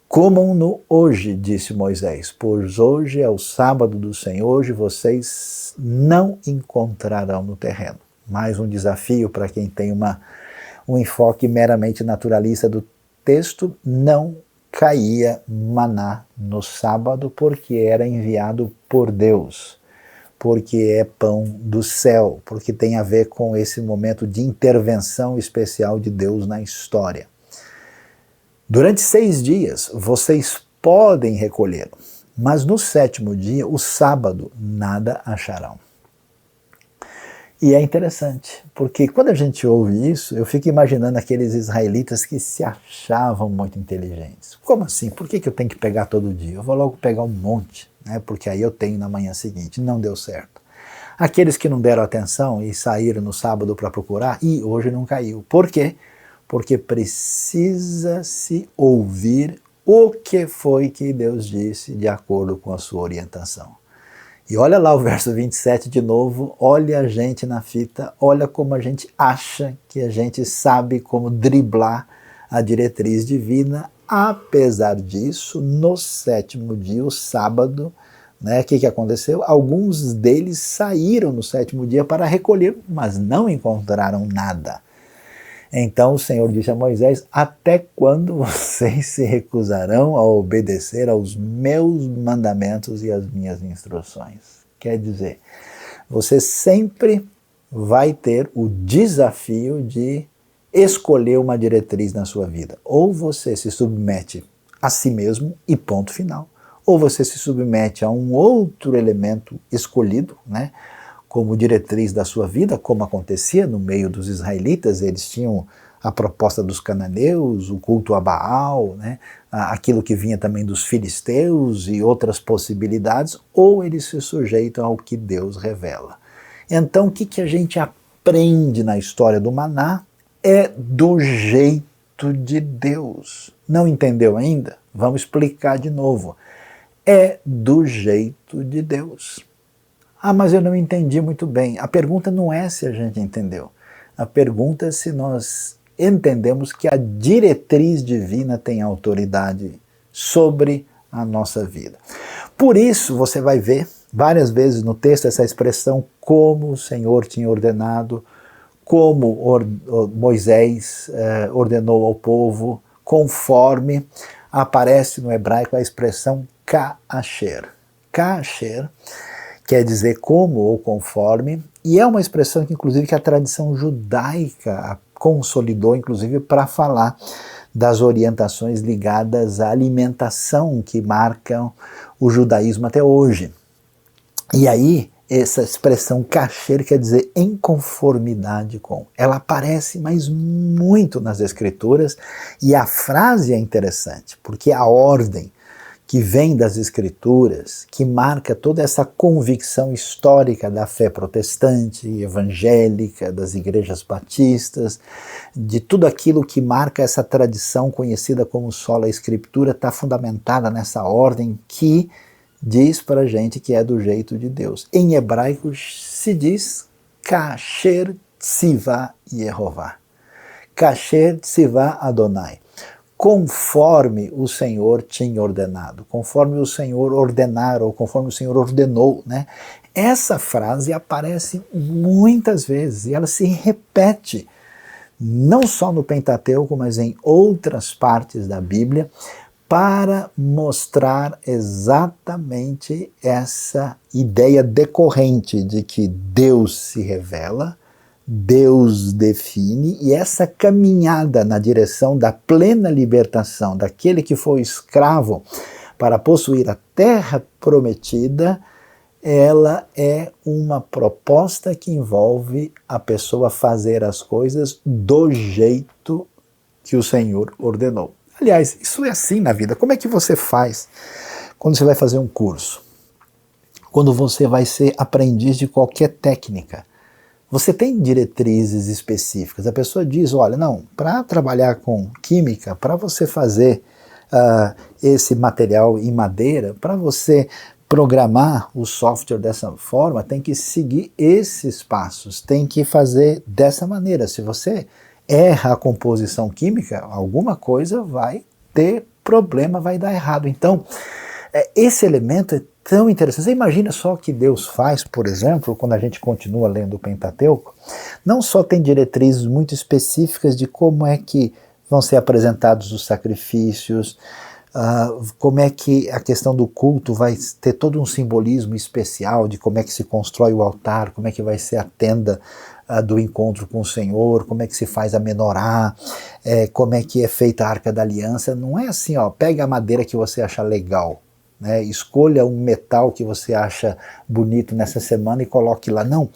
Comam-no hoje, disse Moisés, pois hoje é o sábado do Senhor, hoje vocês não encontrarão no terreno. Mais um desafio para quem tem um enfoque meramente naturalista do texto, não caía maná no sábado porque era enviado por Deus, porque é pão do céu, porque tem a ver com esse momento de intervenção especial de Deus na história. Durante 6 dias vocês podem recolhê-lo, mas no 7º dia, o sábado, nada acharão. E é interessante, porque quando a gente ouve isso, eu fico imaginando aqueles israelitas que se achavam muito inteligentes. Como assim? Por que eu tenho que pegar todo dia? Eu vou logo pegar um monte, né? Porque aí eu tenho na manhã seguinte. Não deu certo. Aqueles que não deram atenção e saíram no sábado para procurar, e hoje não caiu. Por quê? Porque precisa se ouvir o que foi que Deus disse de acordo com a sua orientação. E olha lá o verso 27 de novo, olha a gente na fita, olha como a gente acha que a gente sabe como driblar a diretriz divina. Apesar disso, no 7º dia, o sábado, né, o que aconteceu? Alguns deles saíram no 7º dia para recolher, mas não encontraram nada. Então o Senhor disse a Moisés, até quando vocês se recusarão a obedecer aos meus mandamentos e às minhas instruções? Quer dizer, você sempre vai ter o desafio de escolher uma diretriz na sua vida. Ou você se submete a si mesmo e ponto final, ou você se submete a um outro elemento escolhido, né? Como diretriz da sua vida, como acontecia no meio dos israelitas, eles tinham a proposta dos cananeus, o culto a Baal, né, aquilo que vinha também dos filisteus e outras possibilidades, ou eles se sujeitam ao que Deus revela. Então o que a gente aprende na história do maná é do jeito de Deus. Não entendeu ainda? Vamos explicar de novo. É do jeito de Deus. Ah, mas eu não entendi muito bem. A pergunta não é se a gente entendeu. A pergunta é se nós entendemos que a diretriz divina tem autoridade sobre a nossa vida. Por isso, você vai ver várias vezes no texto essa expressão, como o Senhor tinha ordenado, como Moisés ordenou ao povo, conforme aparece no hebraico a expressão ka'asher. Ka'asher quer dizer como ou conforme, e é uma expressão que inclusive que a tradição judaica consolidou, inclusive para falar das orientações ligadas à alimentação que marcam o judaísmo até hoje. E aí, essa expressão kasher quer dizer em conformidade com. Ela aparece, mas muito nas Escrituras, e a frase é interessante, porque a ordem que vem das Escrituras, que marca toda essa convicção histórica da fé protestante, evangélica, das igrejas batistas, de tudo aquilo que marca essa tradição conhecida como sola Escritura, está fundamentada nessa ordem que diz para a gente que é do jeito de Deus. Em hebraico se diz Kasher Tzivá Yehová. Kasher Tzivá Adonai. conforme o Senhor tinha ordenado, conforme o Senhor ordenar ou conforme o Senhor ordenou, né? Essa frase aparece muitas vezes e ela se repete não só no Pentateuco, mas em outras partes da Bíblia, para mostrar exatamente essa ideia decorrente de que Deus se revela, Deus define, e essa caminhada na direção da plena libertação daquele que foi escravo para possuir a terra prometida, ela é uma proposta que envolve a pessoa fazer as coisas do jeito que o Senhor ordenou. Aliás, isso é assim na vida. Como é que você faz quando você vai fazer um curso? Quando você vai ser aprendiz de qualquer técnica? Você tem diretrizes específicas. A pessoa diz, olha, não, para trabalhar com química, para você fazer esse material em madeira, para você programar o software dessa forma, tem que seguir esses passos, tem que fazer dessa maneira. Se você erra a composição química, alguma coisa vai ter problema, vai dar errado. Então, esse elemento é tão interessante. Você imagina só o que Deus faz, por exemplo, quando a gente continua lendo o Pentateuco, não só tem diretrizes muito específicas de como é que vão ser apresentados os sacrifícios, como é que a questão do culto vai ter todo um simbolismo especial de como é que se constrói o altar, como é que vai ser a tenda do encontro com o Senhor, como é que se faz a menorá, como é que é feita a Arca da Aliança. Não é assim, ó, pega a madeira que você acha legal, né, escolha um metal que você acha bonito nessa semana e coloque lá. Não,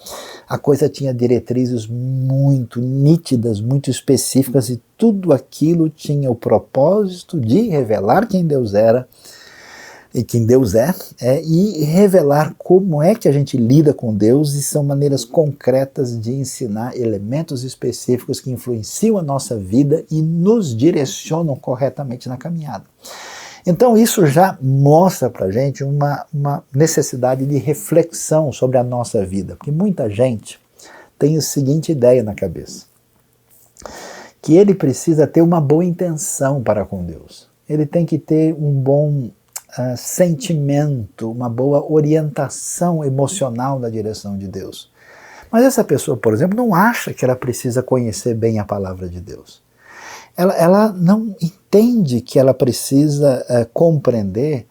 a coisa tinha diretrizes muito nítidas, muito específicas, e tudo aquilo tinha o propósito de revelar quem Deus era e quem Deus é, e revelar como é que a gente lida com Deus, e são maneiras concretas de ensinar elementos específicos que influenciam a nossa vida e nos direcionam corretamente na caminhada. Então isso já mostra para a gente uma necessidade de reflexão sobre a nossa vida, porque muita gente tem a seguinte ideia na cabeça, que ele precisa ter uma boa intenção para com Deus, ele tem que ter um bom sentimento, uma boa orientação emocional na direção de Deus. Mas essa pessoa, por exemplo, não acha que ela precisa conhecer bem a palavra de Deus. Ela não entende que ela precisa compreender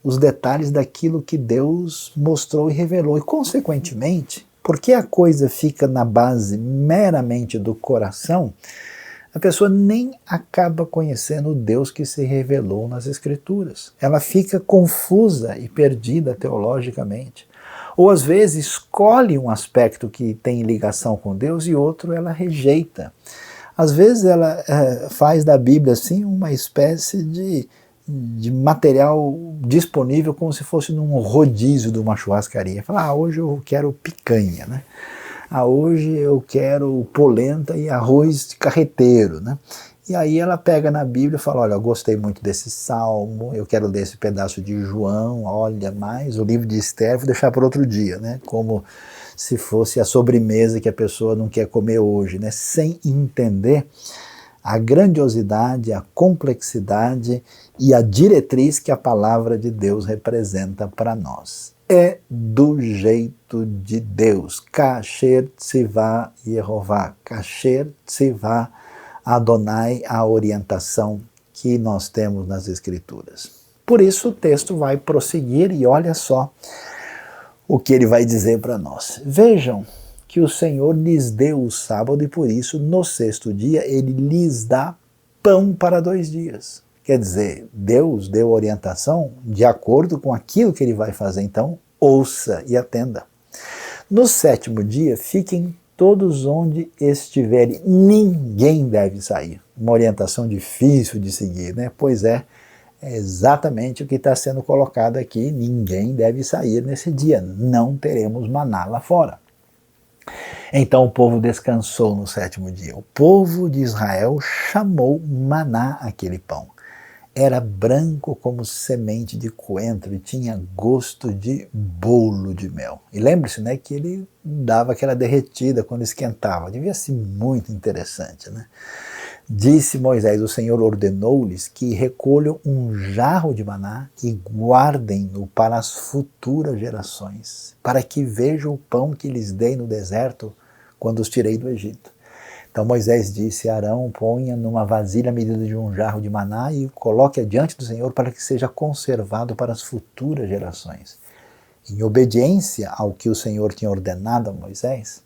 os detalhes daquilo que Deus mostrou e revelou. E, consequentemente, porque a coisa fica na base meramente do coração, a pessoa nem acaba conhecendo o Deus que se revelou nas Escrituras. Ela fica confusa e perdida teologicamente. Ou às vezes escolhe um aspecto que tem ligação com Deus e outro ela rejeita. Às vezes ela faz da Bíblia assim uma espécie de material disponível como se fosse num rodízio de uma churrascaria. Fala, hoje eu quero picanha, né? Hoje eu quero polenta e arroz de carreteiro, né? E aí ela pega na Bíblia e fala, olha, eu gostei muito desse salmo, eu quero ler esse pedaço de João, olha mais, o livro de Esther vou deixar para outro dia, né? Como se fosse a sobremesa que a pessoa não quer comer hoje, né? Sem entender a grandiosidade, a complexidade e a diretriz que a palavra de Deus representa para nós. É do jeito de Deus. Kasher tzivá Yehová. Kasher tzivá Adonai, a orientação que nós temos nas Escrituras. Por isso o texto vai prosseguir e olha só o que ele vai dizer para nós. Vejam que o Senhor lhes deu o sábado e por isso no sexto dia ele lhes dá pão para 2 dias. Quer dizer, Deus deu orientação de acordo com aquilo que ele vai fazer, então ouça e atenda. No 7º dia fiquem todos onde estiverem, ninguém deve sair. Uma orientação difícil de seguir, né? Pois é exatamente o que está sendo colocado aqui, ninguém deve sair nesse dia, não teremos maná lá fora. Então o povo descansou no 7º dia. O povo de Israel chamou maná aquele pão. Era branco como semente de coentro e tinha gosto de bolo de mel. E lembre-se, né, que ele dava aquela derretida quando esquentava. Devia ser muito interessante, né? Disse Moisés, o Senhor ordenou-lhes que recolham um jarro de maná e guardem-no para as futuras gerações, para que vejam o pão que lhes dei no deserto quando os tirei do Egito. Então Moisés disse a Arão, ponha numa vasilha a medida de um jarro de maná e coloque adiante do Senhor para que seja conservado para as futuras gerações. Em obediência ao que o Senhor tinha ordenado a Moisés,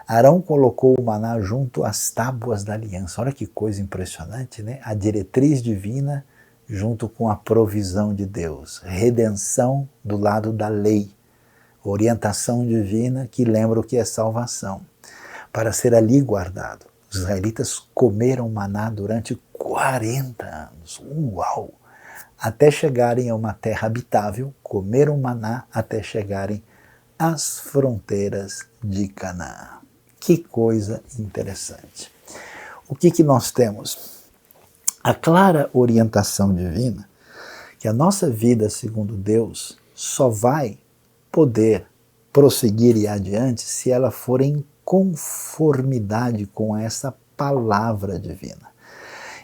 Arão colocou o maná junto às tábuas da aliança. Olha que coisa impressionante, né? A diretriz divina junto com a provisão de Deus. Redenção do lado da lei. Orientação divina que lembra o que é salvação. Para ser ali guardado. Os israelitas comeram maná durante 40 anos. Uau! Até chegarem a uma terra habitável, comeram maná até chegarem às fronteiras de Canaã. Que coisa interessante. O que nós temos? A clara orientação divina que a nossa vida, segundo Deus, só vai poder prosseguir e adiante se ela for em conformidade com essa palavra divina.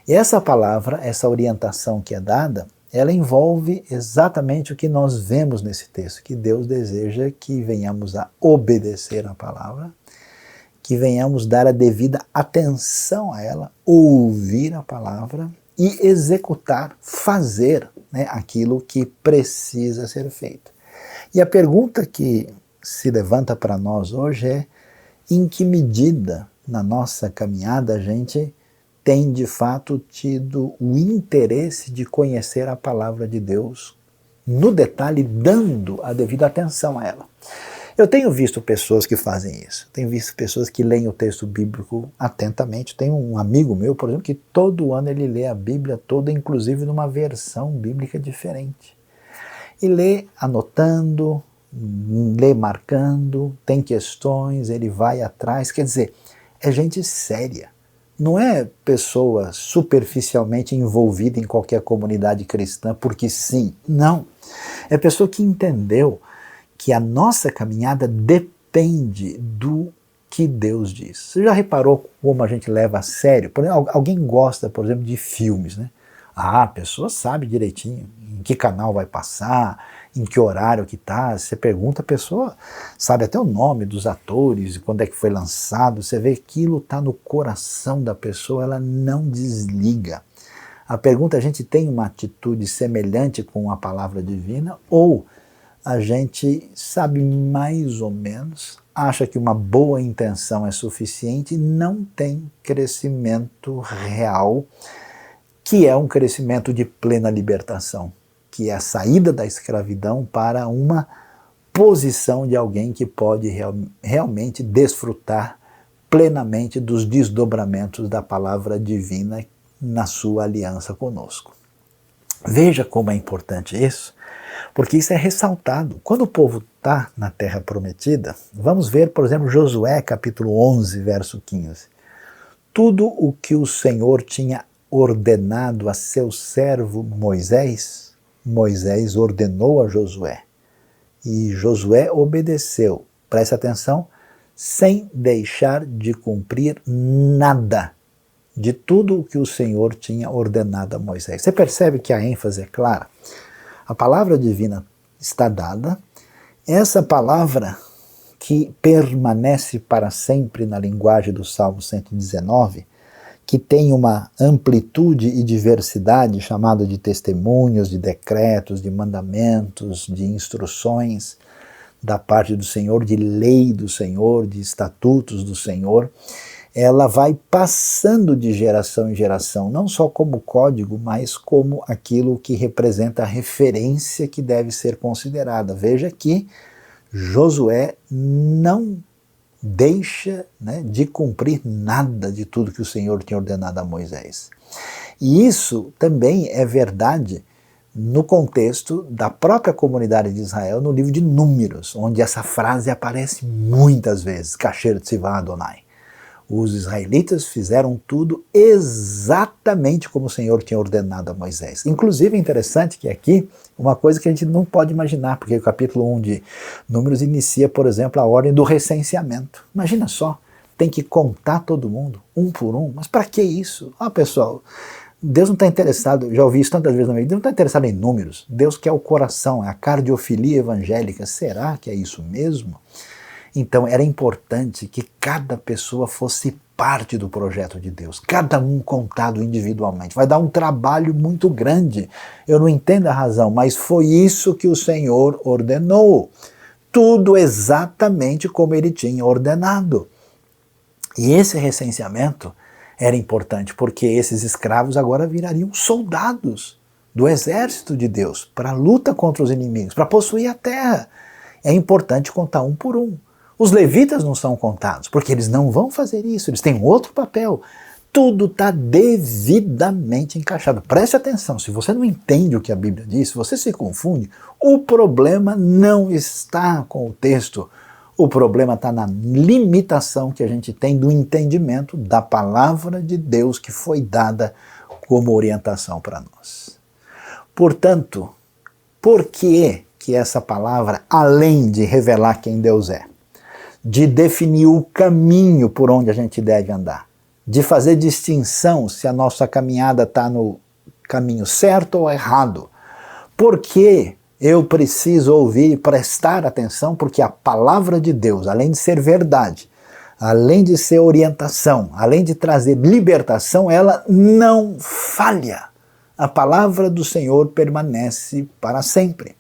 E essa palavra, essa orientação que é dada, ela envolve exatamente o que nós vemos nesse texto, que Deus deseja que venhamos a obedecer a palavra, que venhamos dar a devida atenção a ela, ouvir a palavra e executar, fazer, né, aquilo que precisa ser feito. E a pergunta que se levanta para nós hoje é: em que medida na nossa caminhada a gente tem de fato tido o interesse de conhecer a palavra de Deus no detalhe, dando a devida atenção a ela? Eu tenho visto pessoas que fazem isso, tenho visto pessoas que leem o texto bíblico atentamente. Tem um amigo meu, por exemplo, que todo ano ele lê a Bíblia toda, inclusive numa versão bíblica diferente. E lê anotando, lê marcando, tem questões, ele vai atrás, quer dizer, é gente séria. Não é pessoa superficialmente envolvida em qualquer comunidade cristã porque sim, não. É pessoa que entendeu que a nossa caminhada depende do que Deus diz. Você já reparou como a gente leva a sério? Por exemplo, alguém gosta, por exemplo, de filmes, né? A pessoa sabe direitinho em que canal vai passar, em que horário que está. Você pergunta, a pessoa sabe até o nome dos atores, quando é que foi lançado. Você vê que aquilo está no coração da pessoa, ela não desliga. A pergunta, a gente tem uma atitude semelhante com a palavra divina ou a gente sabe mais ou menos, acha que uma boa intenção é suficiente e não tem crescimento real, que é um crescimento de plena libertação, que é a saída da escravidão para uma posição de alguém que pode realmente desfrutar plenamente dos desdobramentos da palavra divina na sua aliança conosco. Veja como é importante isso, porque isso é ressaltado. Quando o povo está na terra prometida, vamos ver, por exemplo, Josué capítulo 11, verso 15. Tudo o que o Senhor tinha ordenado a seu servo Moisés, Moisés ordenou a Josué. E Josué obedeceu, preste atenção, sem deixar de cumprir nada de tudo o que o Senhor tinha ordenado a Moisés. Você percebe que a ênfase é clara? A palavra divina está dada, essa palavra que permanece para sempre na linguagem do Salmo 119, que tem uma amplitude e diversidade chamada de testemunhos, de decretos, de mandamentos, de instruções da parte do Senhor, de lei do Senhor, de estatutos do Senhor, ela vai passando de geração em geração, não só como código, mas como aquilo que representa a referência que deve ser considerada. Veja que Josué não deixa, né, de cumprir nada de tudo que o Senhor tinha ordenado a Moisés. E isso também é verdade no contexto da própria comunidade de Israel, no livro de Números, onde essa frase aparece muitas vezes, Kasher Tzivah Adonai. Os israelitas fizeram tudo exatamente como o Senhor tinha ordenado a Moisés. Inclusive é interessante que aqui, uma coisa que a gente não pode imaginar, porque o capítulo 1 de Números inicia, por exemplo, a ordem do recenseamento. Imagina só, tem que contar todo mundo, um por um. Mas para que isso? Pessoal, Deus não está interessado, já ouvi isso tantas vezes na minha vida, Deus não está interessado em números. Deus quer o coração, é a cardiofilia evangélica. Será que é isso mesmo? Então era importante que cada pessoa fosse parte do projeto de Deus, cada um contado individualmente. Vai dar um trabalho muito grande. Eu não entendo a razão, mas foi isso que o Senhor ordenou. Tudo exatamente como Ele tinha ordenado. E esse recenseamento era importante, porque esses escravos agora virariam soldados do exército de Deus, para a luta contra os inimigos, para possuir a terra. É importante contar um por um. Os levitas não são contados, porque eles não vão fazer isso, eles têm outro papel. Tudo está devidamente encaixado. Preste atenção, se você não entende o que a Bíblia diz, se você se confunde, o problema não está com o texto. O problema está na limitação que a gente tem do entendimento da palavra de Deus que foi dada como orientação para nós. Portanto, por que essa palavra, além de revelar quem Deus é, de definir o caminho por onde a gente deve andar, de fazer distinção se a nossa caminhada está no caminho certo ou errado, por que eu preciso ouvir e prestar atenção? Porque a palavra de Deus, além de ser verdade, além de ser orientação, além de trazer libertação, ela não falha. A palavra do Senhor permanece para sempre.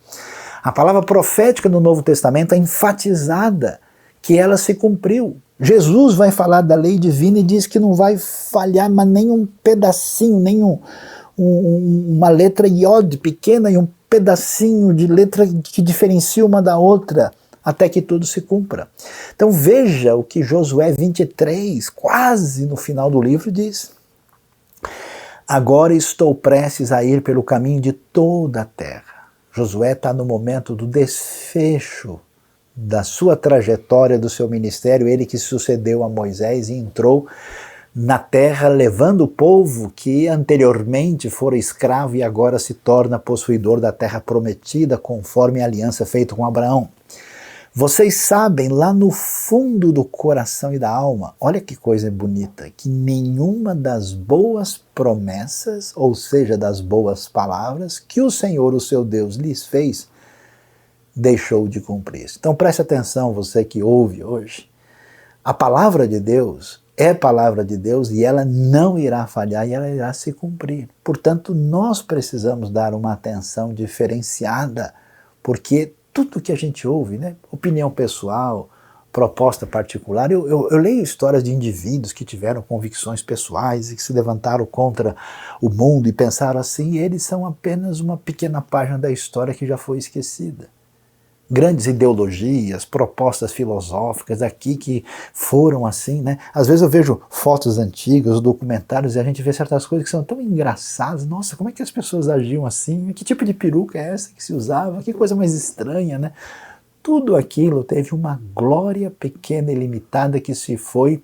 A palavra profética do Novo Testamento é enfatizada que ela se cumpriu. Jesus vai falar da lei divina e diz que não vai falhar mas nem um pedacinho, nem uma letra iod pequena e um pedacinho de letra que diferencia uma da outra, até que tudo se cumpra. Então veja o que Josué 23, quase no final do livro, diz. Agora estou prestes a ir pelo caminho de toda a terra. Josué está no momento do desfecho da sua trajetória, do seu ministério, ele que sucedeu a Moisés e entrou na terra levando o povo que anteriormente fora escravo e agora se torna possuidor da terra prometida conforme a aliança feita com Abraão. Vocês sabem, lá no fundo do coração e da alma, olha que coisa bonita, que nenhuma das boas promessas, ou seja, das boas palavras que o Senhor, o seu Deus, lhes fez, deixou de cumprir. Então preste atenção, você que ouve hoje. A palavra de Deus é palavra de Deus e ela não irá falhar e ela irá se cumprir. Portanto, nós precisamos dar uma atenção diferenciada, porque tudo que a gente ouve, né, opinião pessoal, proposta particular, eu leio histórias de indivíduos que tiveram convicções pessoais e que se levantaram contra o mundo e pensaram assim, e eles são apenas uma pequena página da história que já foi esquecida. Grandes ideologias, propostas filosóficas aqui que foram assim, né? Às vezes eu vejo fotos antigas, documentários, e a gente vê certas coisas que são tão engraçadas. Nossa, como é que as pessoas agiam assim? Que tipo de peruca é essa que se usava? Que coisa mais estranha, né? Tudo aquilo teve uma glória pequena e limitada que se foi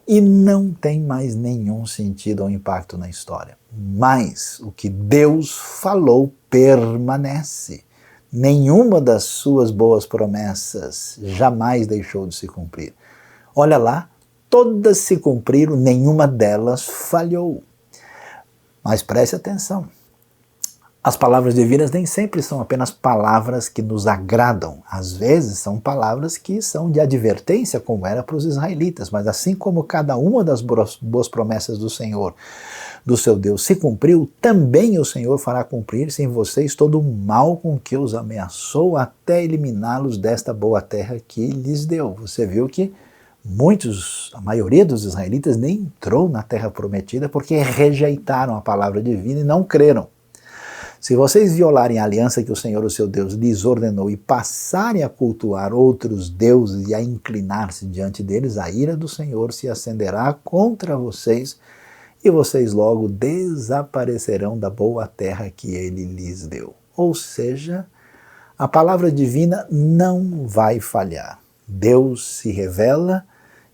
e não tem mais nenhum sentido ou impacto na história. Mas o que Deus falou permanece. Nenhuma das suas boas promessas jamais deixou de se cumprir. Olha lá, todas se cumpriram, nenhuma delas falhou. Mas preste atenção, as palavras divinas nem sempre são apenas palavras que nos agradam. Às vezes são palavras que são de advertência, como era para os israelitas. Mas assim como cada uma das boas promessas do Senhor, do seu Deus, se cumpriu, também o Senhor fará cumprir-se em vocês todo o mal com que os ameaçou, até eliminá-los desta boa terra que lhes deu. Você viu que a maioria dos israelitas nem entrou na terra prometida porque rejeitaram a palavra divina e não creram. Se vocês violarem a aliança que o Senhor, o seu Deus, lhes ordenou e passarem a cultuar outros deuses e a inclinar-se diante deles, a ira do Senhor se acenderá contra vocês e vocês logo desaparecerão da boa terra que ele lhes deu. Ou seja, a palavra divina não vai falhar. Deus se revela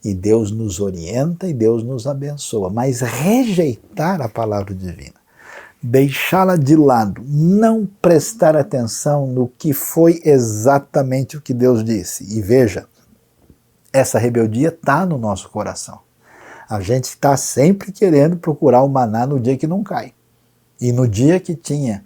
e Deus nos orienta e Deus nos abençoa. Mas rejeitar a palavra divina, deixá-la de lado, não prestar atenção no que foi exatamente o que Deus disse. E veja, Essa rebeldia está no nosso coração. A gente está sempre querendo procurar o maná no dia que não cai. E no dia que tinha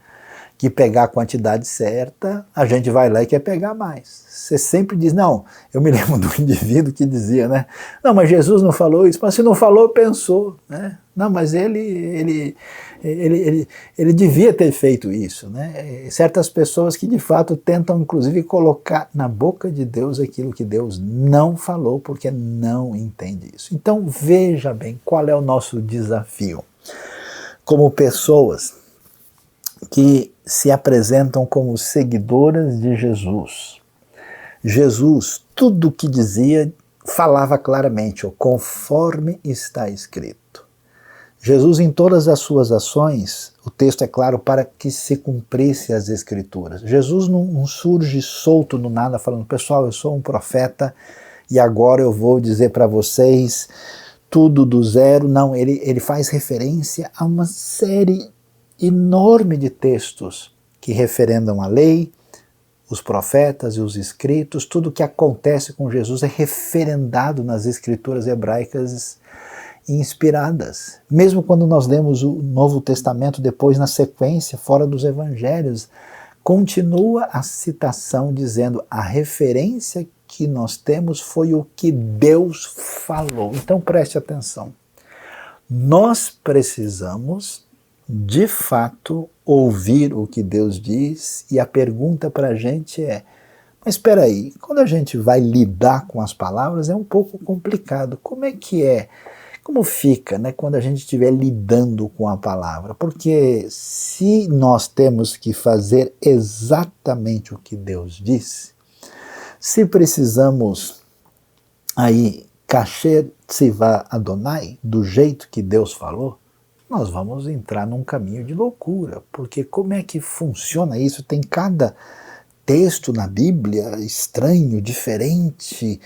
que pegar a quantidade certa, a gente vai lá e quer pegar mais. Você sempre diz, não, eu me lembro do indivíduo que dizia, né? Não, mas Jesus não falou isso, mas se não falou, pensou, né? Não, mas ele devia ter feito isso, né? Certas pessoas que de fato tentam inclusive colocar na boca de Deus aquilo que Deus não falou, porque não entende isso. Então veja bem qual é o nosso desafio. Como pessoas que se apresentam como seguidoras de Jesus. Jesus, tudo o que dizia, falava claramente, conforme está escrito. Jesus, em todas as suas ações, o texto é claro, para que se cumprisse as Escrituras. Jesus não surge solto no nada, falando, pessoal, eu sou um profeta e agora eu vou dizer para vocês tudo do zero. Não, ele faz referência a uma série enorme de textos que referendam a lei, os profetas e os escritos. Tudo que acontece com Jesus é referendado nas escrituras hebraicas inspiradas. Mesmo quando nós lemos o Novo Testamento depois na sequência, fora dos evangelhos, continua a citação dizendo a referência que nós temos foi o que Deus falou. Então preste atenção. Nós precisamos de fato ouvir o que Deus diz, e a pergunta para a gente é, mas espera aí, quando a gente vai lidar com as palavras é um pouco complicado. Como é que é? Como fica, né, quando a gente estiver lidando com a palavra? Porque se nós temos que fazer exatamente o que Deus disse, se precisamos aí kasher tzivah Adonai, do jeito que Deus falou, nós vamos entrar num caminho de loucura, porque como é que funciona isso? Tem cada texto na Bíblia estranho, diferente,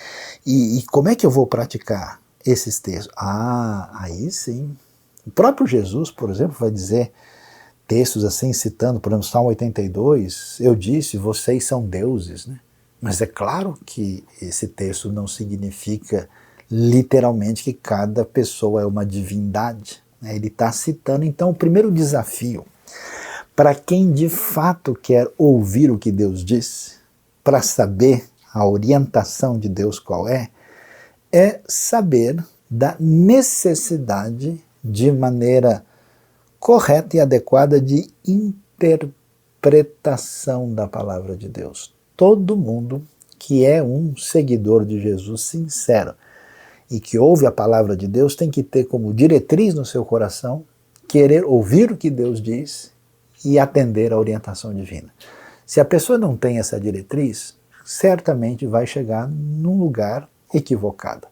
e como é que eu vou praticar esses textos? Aí sim. O próprio Jesus, por exemplo, vai dizer textos assim, citando, por exemplo, Salmo 82, eu disse, vocês são deuses, né? Mas é claro que esse texto não significa literalmente que cada pessoa é uma divindade. Ele está citando, então, o primeiro desafio para quem de fato quer ouvir o que Deus diz, para saber a orientação de Deus qual é saber da necessidade de maneira correta e adequada de interpretação da palavra de Deus. Todo mundo que é um seguidor de Jesus sincero e que ouve a palavra de Deus tem que ter como diretriz no seu coração querer ouvir o que Deus diz e atender à orientação divina. Se a pessoa não tem essa diretriz, certamente vai chegar num lugar equivocado.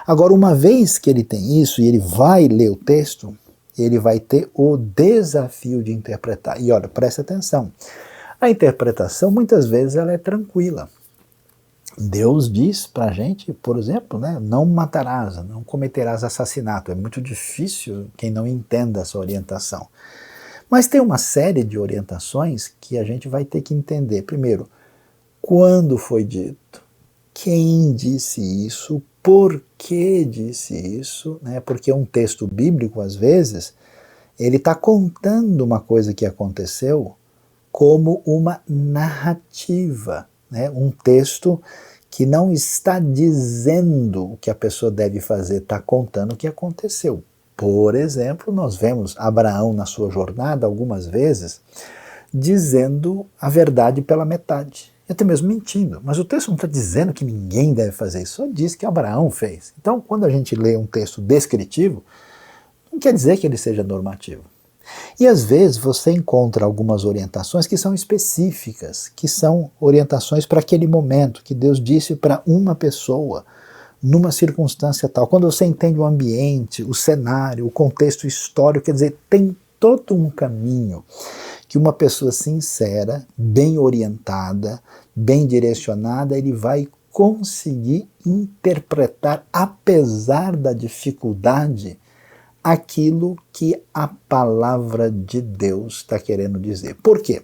Agora, uma vez que ele tem isso e ele vai ler o texto, ele vai ter o desafio de interpretar. E olha, presta atenção, a interpretação muitas vezes ela é tranquila. Deus diz para a gente, por exemplo, né, não matarás, não cometerás assassinato. É muito difícil quem não entenda essa orientação. Mas tem uma série de orientações que a gente vai ter que entender. Primeiro, quando foi dito, quem disse isso, por que disse isso, né? Porque um texto bíblico, às vezes, ele está contando uma coisa que aconteceu como uma narrativa, né? Um texto que não está dizendo o que a pessoa deve fazer, está contando o que aconteceu. Por exemplo, nós vemos Abraão na sua jornada, algumas vezes, dizendo a verdade pela metade, e até mesmo mentindo. Mas o texto não está dizendo que ninguém deve fazer isso, só diz que Abraão fez. Então, quando a gente lê um texto descritivo, não quer dizer que ele seja normativo. E às vezes você encontra algumas orientações que são específicas, que são orientações para aquele momento, que Deus disse para uma pessoa, numa circunstância tal. Quando você entende o ambiente, o cenário, o contexto histórico, quer dizer, tem todo um caminho que uma pessoa sincera, bem orientada, bem direcionada, ele vai conseguir interpretar, apesar da dificuldade, aquilo que a palavra de Deus está querendo dizer. Por quê?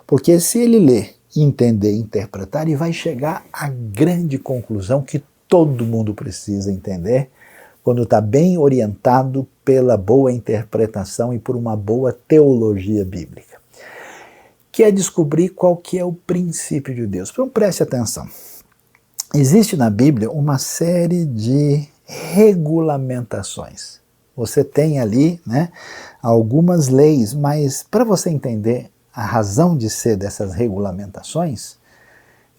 Porque se ele ler, entender e interpretar, ele vai chegar à grande conclusão que todo mundo precisa entender quando está bem orientado pela boa interpretação e por uma boa teologia bíblica, que é descobrir qual que é o princípio de Deus. Então preste atenção. Existe na Bíblia uma série de regulamentações. Você tem ali, né, algumas leis, mas para você entender a razão de ser dessas regulamentações,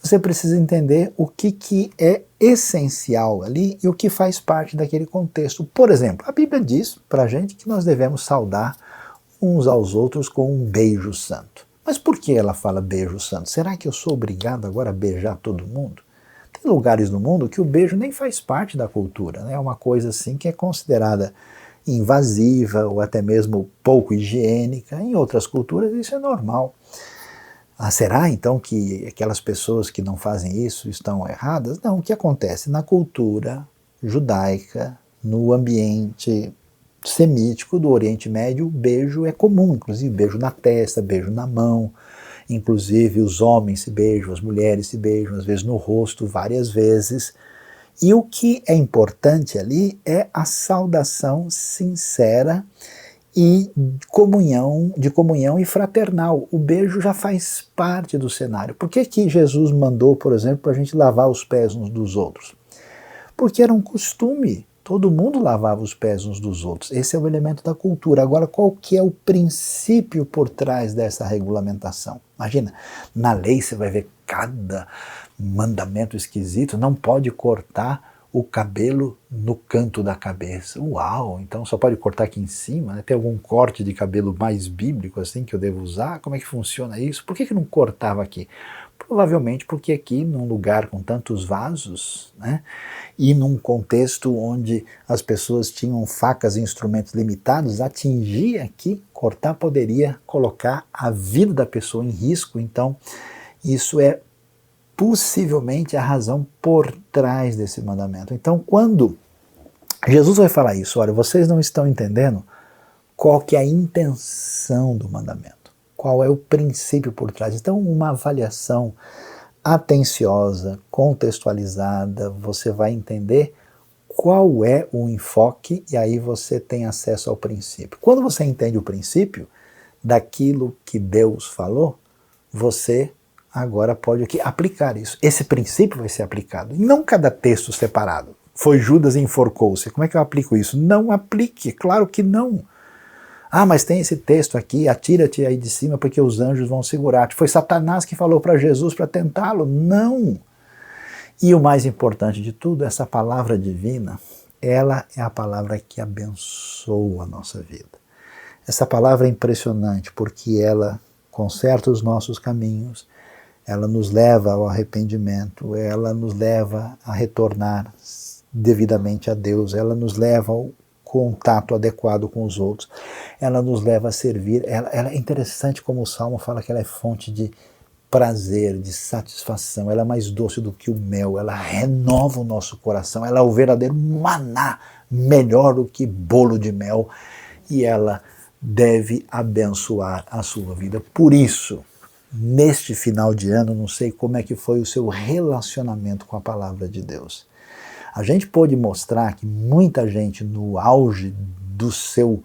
você precisa entender o que é essencial ali e o que faz parte daquele contexto. Por exemplo, a Bíblia diz para a gente que nós devemos saudar uns aos outros com um beijo santo. Mas por que ela fala beijo santo? Será que eu sou obrigado agora a beijar todo mundo? Tem lugares no mundo que o beijo nem faz parte da cultura, né? É uma coisa assim que é considerada invasiva ou até mesmo pouco higiênica. Em outras culturas isso é normal. Será então que aquelas pessoas que não fazem isso estão erradas? Não, o que acontece? Na cultura judaica, no ambiente semítico do Oriente Médio, o beijo é comum, inclusive beijo na testa, beijo na mão, inclusive os homens se beijam, as mulheres se beijam, às vezes no rosto, várias vezes. E o que é importante ali é a saudação sincera e de comunhão e fraternal. O beijo já faz parte do cenário. Por que que Jesus mandou, por exemplo, para a gente lavar os pés uns dos outros? Porque era um costume. Todo mundo lavava os pés uns dos outros. Esse é o elemento da cultura. Agora, qual que é o princípio por trás dessa regulamentação? Imagina, na lei você vai ver cada mandamento esquisito. Não pode cortar o cabelo no canto da cabeça. Uau! Então só pode cortar aqui em cima? Né? Tem algum corte de cabelo mais bíblico assim que eu devo usar? Como é que funciona isso? Por que não cortava aqui? Provavelmente porque aqui, num lugar com tantos vasos, né, e num contexto onde as pessoas tinham facas e instrumentos limitados, atingir aqui, cortar poderia colocar a vida da pessoa em risco. Então, isso é possivelmente a razão por trás desse mandamento. Então, quando Jesus vai falar isso, olha, vocês não estão entendendo qual que é a intenção do mandamento. Qual é o princípio por trás. Então, uma avaliação atenciosa, contextualizada, você vai entender qual é o enfoque e aí você tem acesso ao princípio. Quando você entende o princípio daquilo que Deus falou, você agora pode aqui aplicar isso. Esse princípio vai ser aplicado, e não cada texto separado. Foi Judas e enforcou-se. Como é que eu aplico isso? Não aplique, claro que não. Mas tem esse texto aqui, atira-te aí de cima porque os anjos vão segurar-te. Foi Satanás que falou para Jesus para tentá-lo? Não! E o mais importante de tudo, essa palavra divina, ela é a palavra que abençoa a nossa vida. Essa palavra é impressionante porque ela conserta os nossos caminhos, ela nos leva ao arrependimento, ela nos leva a retornar devidamente a Deus, ela nos leva ao contato adequado com os outros, ela nos leva a servir. Ela é interessante como o Salmo fala que ela é fonte de prazer, de satisfação, ela é mais doce do que o mel, ela renova o nosso coração, ela é o verdadeiro maná, melhor do que bolo de mel, e ela deve abençoar a sua vida. Por isso, neste final de ano, não sei como é que foi o seu relacionamento com a palavra de Deus. A gente pôde mostrar que muita gente no auge do seu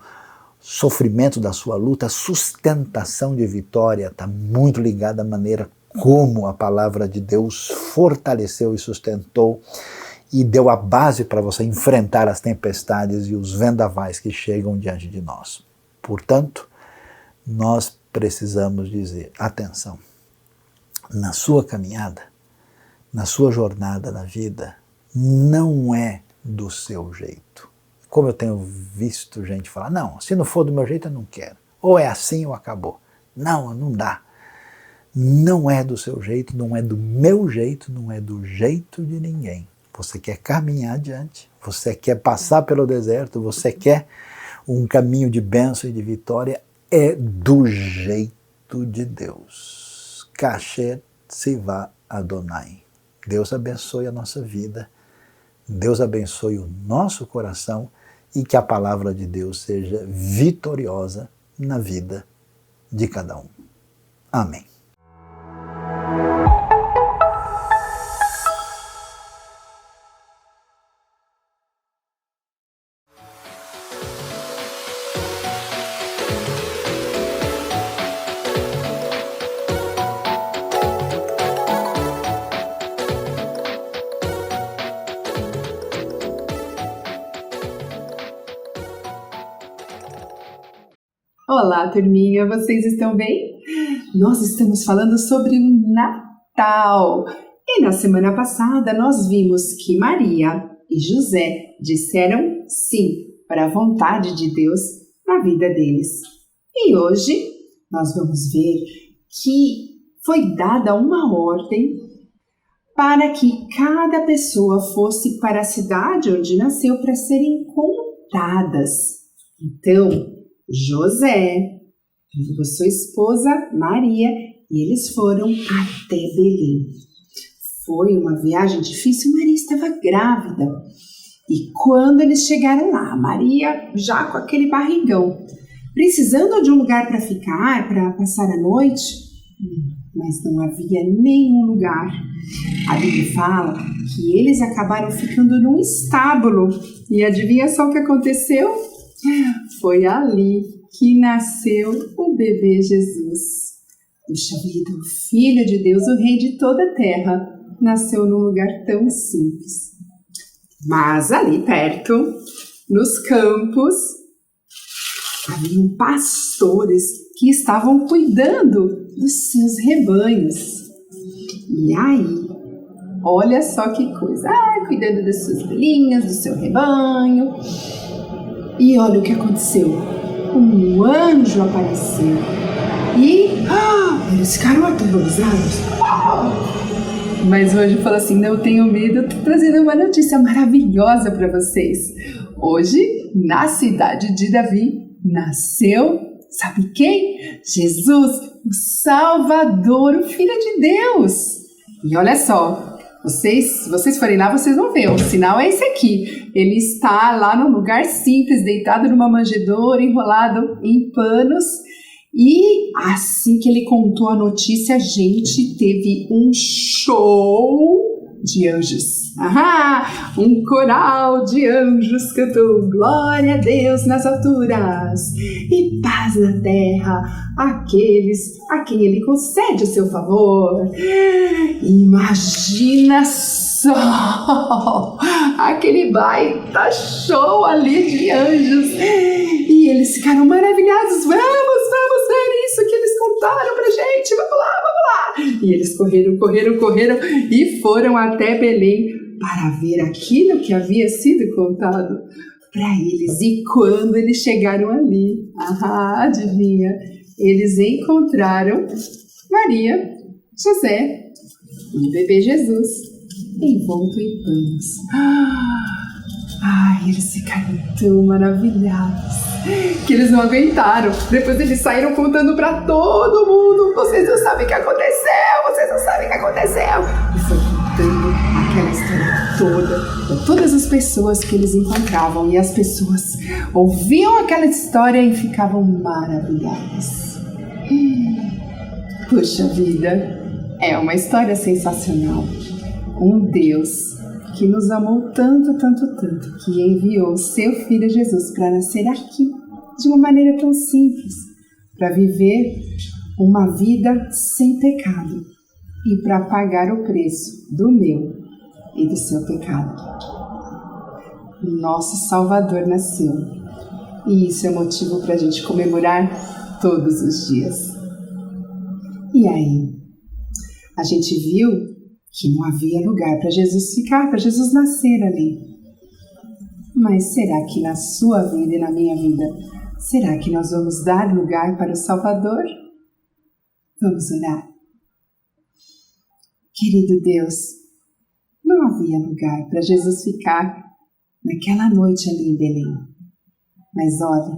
sofrimento, da sua luta, a sustentação de vitória está muito ligada à maneira como a palavra de Deus fortaleceu e sustentou e deu a base para você enfrentar as tempestades e os vendavais que chegam diante de nós. Portanto, nós precisamos dizer, atenção, na sua caminhada, na sua jornada na vida, não é do seu jeito. Como eu tenho visto gente falar, não, se não for do meu jeito eu não quero. Ou é assim ou acabou. Não dá. Não é do seu jeito, não é do meu jeito, não é do jeito de ninguém. Você quer caminhar adiante, você quer passar pelo deserto, você quer um caminho de bênção e de vitória, é do jeito de Deus. Kasher Tzivá Adonai. Deus abençoe a nossa vida. Deus abençoe o nosso coração e que a palavra de Deus seja vitoriosa na vida de cada um. Amém. Olá, turminha, vocês estão bem? Nós estamos falando sobre o Natal. E na semana passada nós vimos que Maria e José disseram sim para a vontade de Deus na vida deles. E hoje nós vamos ver que foi dada uma ordem para que cada pessoa fosse para a cidade onde nasceu para serem contadas. Então, José levou sua esposa Maria e eles foram até Belém. Foi uma viagem difícil, Maria estava grávida. E quando eles chegaram lá, Maria já com aquele barrigão, precisando de um lugar para ficar, para passar a noite, mas não havia nenhum lugar. A Bíblia fala que eles acabaram ficando num estábulo. E adivinha só o que aconteceu? Foi ali que nasceu o bebê Jesus. Puxa vida, o Filho de Deus, o Rei de toda a terra, nasceu num lugar tão simples. Mas ali perto, nos campos, haviam pastores que estavam cuidando dos seus rebanhos. E aí, olha só que coisa, cuidando das suas galinhas, do seu rebanho. E olha o que aconteceu, um anjo apareceu e eles ficaram aterrorizados. Mas o anjo falou assim, não tenham medo, estou trazendo uma notícia maravilhosa para vocês. Hoje, na cidade de Davi, nasceu, sabe quem? Jesus, o Salvador, o Filho de Deus. E olha só, se vocês forem lá, vocês vão ver, o sinal é esse aqui. Ele está lá num lugar simples, deitado numa manjedoura, enrolado em panos. E assim que ele contou a notícia, a gente teve um show de anjos. Um coral de anjos cantou glória a Deus nas alturas e paz na terra àqueles a quem ele concede o seu favor. Imagina só aquele baita show ali de anjos. E eles ficaram maravilhados. Vamos ver isso que eles contaram pra gente. Vamos lá. E eles correram e foram até Belém para ver aquilo que havia sido contado para eles. E quando eles chegaram ali, adivinha, eles encontraram Maria, José e o bebê Jesus envolto em panos. Eles ficaram tão maravilhados que eles não aguentaram. Depois eles saíram contando para todo mundo. Vocês não sabem o que aconteceu. E foi contando aquela história toda para todas as pessoas que eles encontravam. E as pessoas ouviam aquela história e ficavam maravilhadas. Puxa vida, é uma história sensacional. Um Deus que nos amou tanto, que enviou seu Filho Jesus para nascer aqui de uma maneira tão simples, para viver uma vida sem pecado e para pagar o preço do meu e do seu pecado. Nosso Salvador nasceu e isso é motivo para a gente comemorar todos os dias. E aí, a gente viu que não havia lugar para Jesus ficar, para Jesus nascer ali. Mas será que na sua vida e na minha vida, será que nós vamos dar lugar para o Salvador? Vamos orar. Querido Deus, não havia lugar para Jesus ficar naquela noite ali em Belém. Mas olha,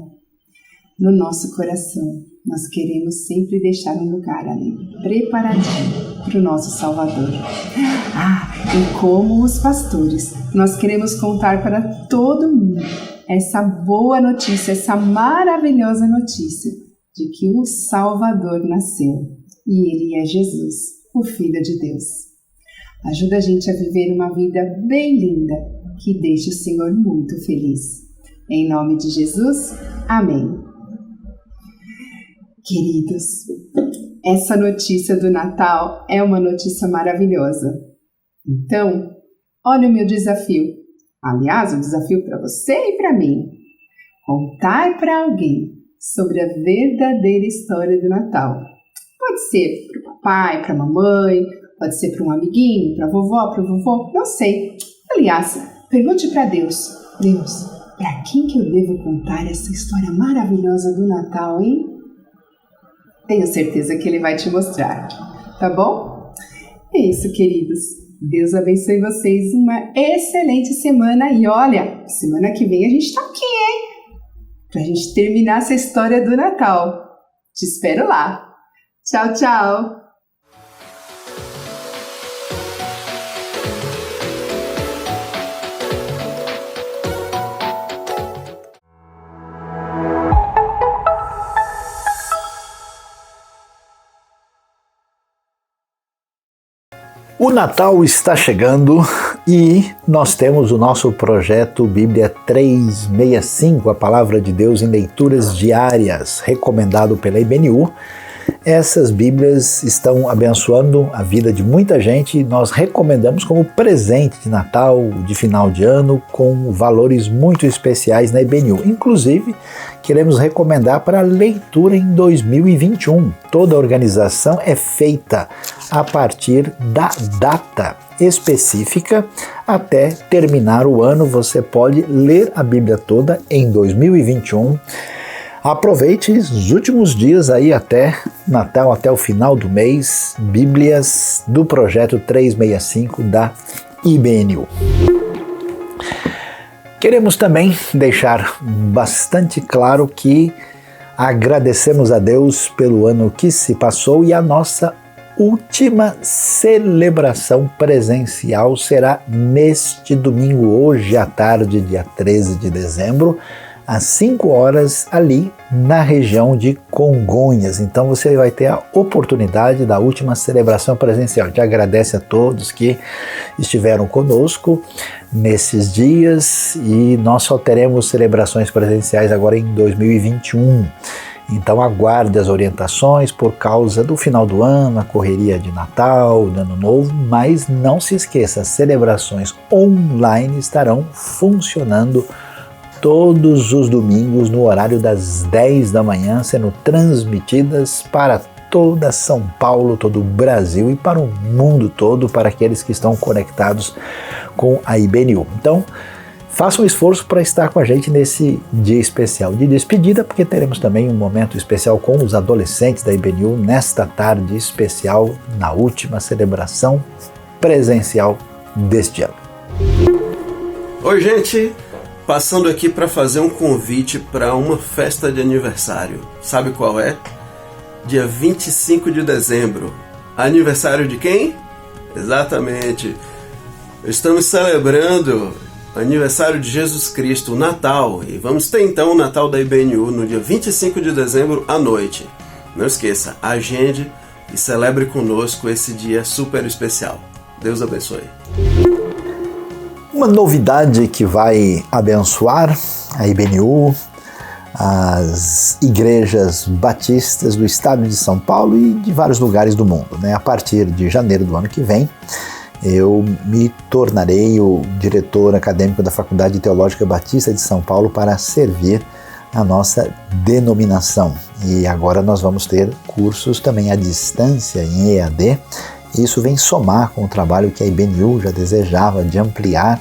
no nosso coração, nós queremos sempre deixar um lugar ali, preparadinho para o nosso Salvador. E como os pastores, nós queremos contar para todo mundo essa boa notícia, essa maravilhosa notícia de que o Salvador nasceu e Ele é Jesus, o Filho de Deus. Ajuda a gente a viver uma vida bem linda, que deixe o Senhor muito feliz. Em nome de Jesus, amém. Queridos, essa notícia do Natal é uma notícia maravilhosa. Então, olha o meu desafio. Aliás, o desafio para você e para mim. Contar para alguém sobre a verdadeira história do Natal. Pode ser para o papai, para a mamãe, pode ser para um amiguinho, para a vovó, para o vovô, não sei. Aliás, pergunte para Deus. Deus, para quem que eu devo contar essa história maravilhosa do Natal, hein? Tenho certeza que Ele vai te mostrar, tá bom? É isso, queridos. Deus abençoe vocês, uma excelente semana e olha, semana que vem a gente tá aqui, hein? Pra gente terminar essa história do Natal. Te espero lá. Tchau, tchau! O Natal está chegando e nós temos o nosso projeto Bíblia 365, a Palavra de Deus em leituras diárias, recomendado pela IBNU. Essas Bíblias estão abençoando a vida de muita gente e nós recomendamos como presente de Natal, de final de ano, com valores muito especiais na IBNU. Inclusive, queremos recomendar para leitura em 2021. Toda a organização é feita a partir da data específica até terminar o ano. Você pode ler a Bíblia toda em 2021. Aproveite os últimos dias aí até Natal, até o final do mês, Bíblias do projeto 365 da IBNU. Queremos também deixar bastante claro que agradecemos a Deus pelo ano que se passou e a nossa última celebração presencial será neste domingo, hoje à tarde, dia 13 de dezembro, às 5 horas, ali na região de Congonhas. Então você vai ter a oportunidade da última celebração presencial. Te agradece a todos que estiveram conosco nesses dias e nós só teremos celebrações presenciais agora em 2021. Então aguarde as orientações por causa do final do ano, a correria de Natal, do Ano Novo, mas não se esqueça, as celebrações online estarão funcionando todos os domingos no horário das 10 da manhã, sendo transmitidas para toda São Paulo, todo o Brasil e para o mundo todo, para aqueles que estão conectados com a IBNU. Então, faça um esforço para estar com a gente nesse dia especial de despedida, porque teremos também um momento especial com os adolescentes da IBNU nesta tarde especial, na última celebração presencial deste ano. Oi, gente! Passando aqui para fazer um convite para uma festa de aniversário. Sabe qual é? Dia 25 de dezembro. Aniversário de quem? Exatamente. Estamos celebrando o aniversário de Jesus Cristo, o Natal. E vamos ter então o Natal da IBNU no dia 25 de dezembro à noite. Não esqueça, agende e celebre conosco esse dia super especial. Deus abençoe. Uma novidade que vai abençoar a IBNU, as igrejas batistas do estado de São Paulo e de vários lugares do mundo, né? A partir de janeiro do ano que vem, eu me tornarei o diretor acadêmico da Faculdade Teológica Batista de São Paulo para servir a nossa denominação. E agora nós vamos ter cursos também à distância em EAD. Isso vem somar com o trabalho que a IBNU já desejava de ampliar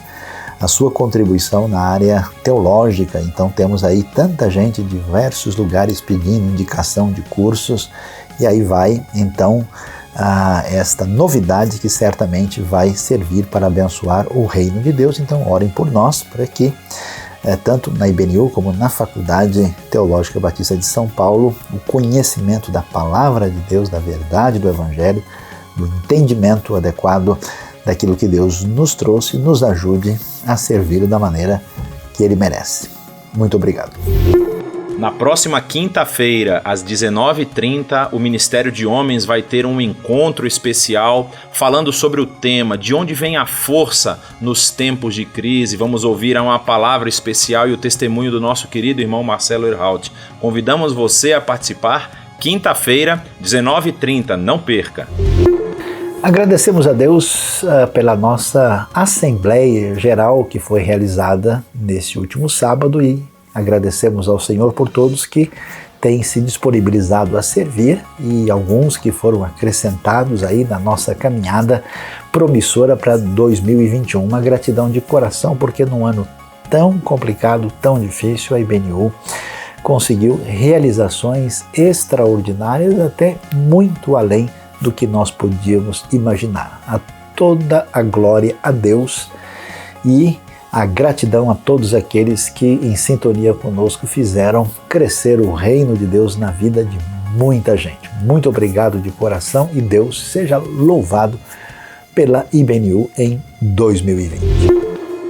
a sua contribuição na área teológica. Então temos aí tanta gente de diversos lugares pedindo indicação de cursos e aí vai então esta novidade que certamente vai servir para abençoar o reino de Deus. Então orem por nós para que tanto na IBNU como na Faculdade Teológica Batista de São Paulo o conhecimento da palavra de Deus, da verdade do Evangelho, do entendimento adequado daquilo que Deus nos trouxe, nos ajude a servir da maneira que Ele merece. Muito obrigado. Na próxima quinta-feira, às 19h30, o Ministério de Homens vai ter um encontro especial falando sobre o tema de onde vem a força nos tempos de crise. Vamos ouvir uma palavra especial e o testemunho do nosso querido irmão Marcelo Erhalt. Convidamos você a participar quinta-feira, 19h30, não perca! Agradecemos a Deus pela nossa Assembleia Geral que foi realizada neste último sábado e agradecemos ao Senhor por todos que tem se disponibilizado a servir e alguns que foram acrescentados aí na nossa caminhada promissora para 2021. Uma gratidão de coração, porque num ano tão complicado, tão difícil, a IBNU conseguiu realizações extraordinárias, até muito além do que nós podíamos imaginar. A toda a glória a Deus e a gratidão a todos aqueles que, em sintonia conosco, fizeram crescer o reino de Deus na vida de muita gente. Muito obrigado de coração e Deus seja louvado pela IBNU em 2020.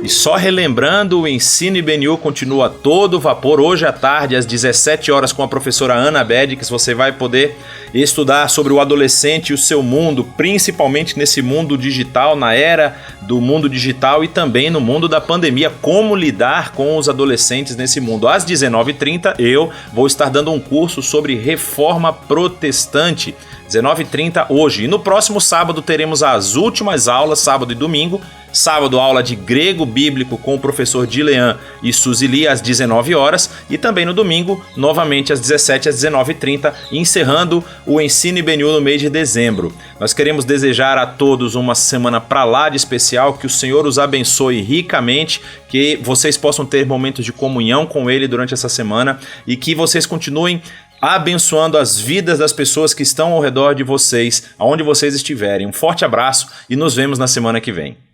E só relembrando, o Ensino IBNU continua a todo vapor hoje à tarde, às 17 horas, com a professora Ana Bedix. Você vai poder estudar sobre o adolescente e o seu mundo, principalmente nesse mundo digital, na era do mundo digital e também no mundo da pandemia, como lidar com os adolescentes nesse mundo. Às 19h30 eu vou estar dando um curso sobre reforma protestante, 19h30 hoje. E no próximo sábado teremos as últimas aulas, sábado e domingo. Sábado, aula de grego bíblico com o professor Dilean e Suzili às 19 horas e também no domingo, novamente às 17 às 19h30, encerrando o Ensino IBNU no mês de dezembro. Nós queremos desejar a todos uma semana pra lá de especial, que o Senhor os abençoe ricamente, que vocês possam ter momentos de comunhão com Ele durante essa semana e que vocês continuem abençoando as vidas das pessoas que estão ao redor de vocês, aonde vocês estiverem. Um forte abraço e nos vemos na semana que vem.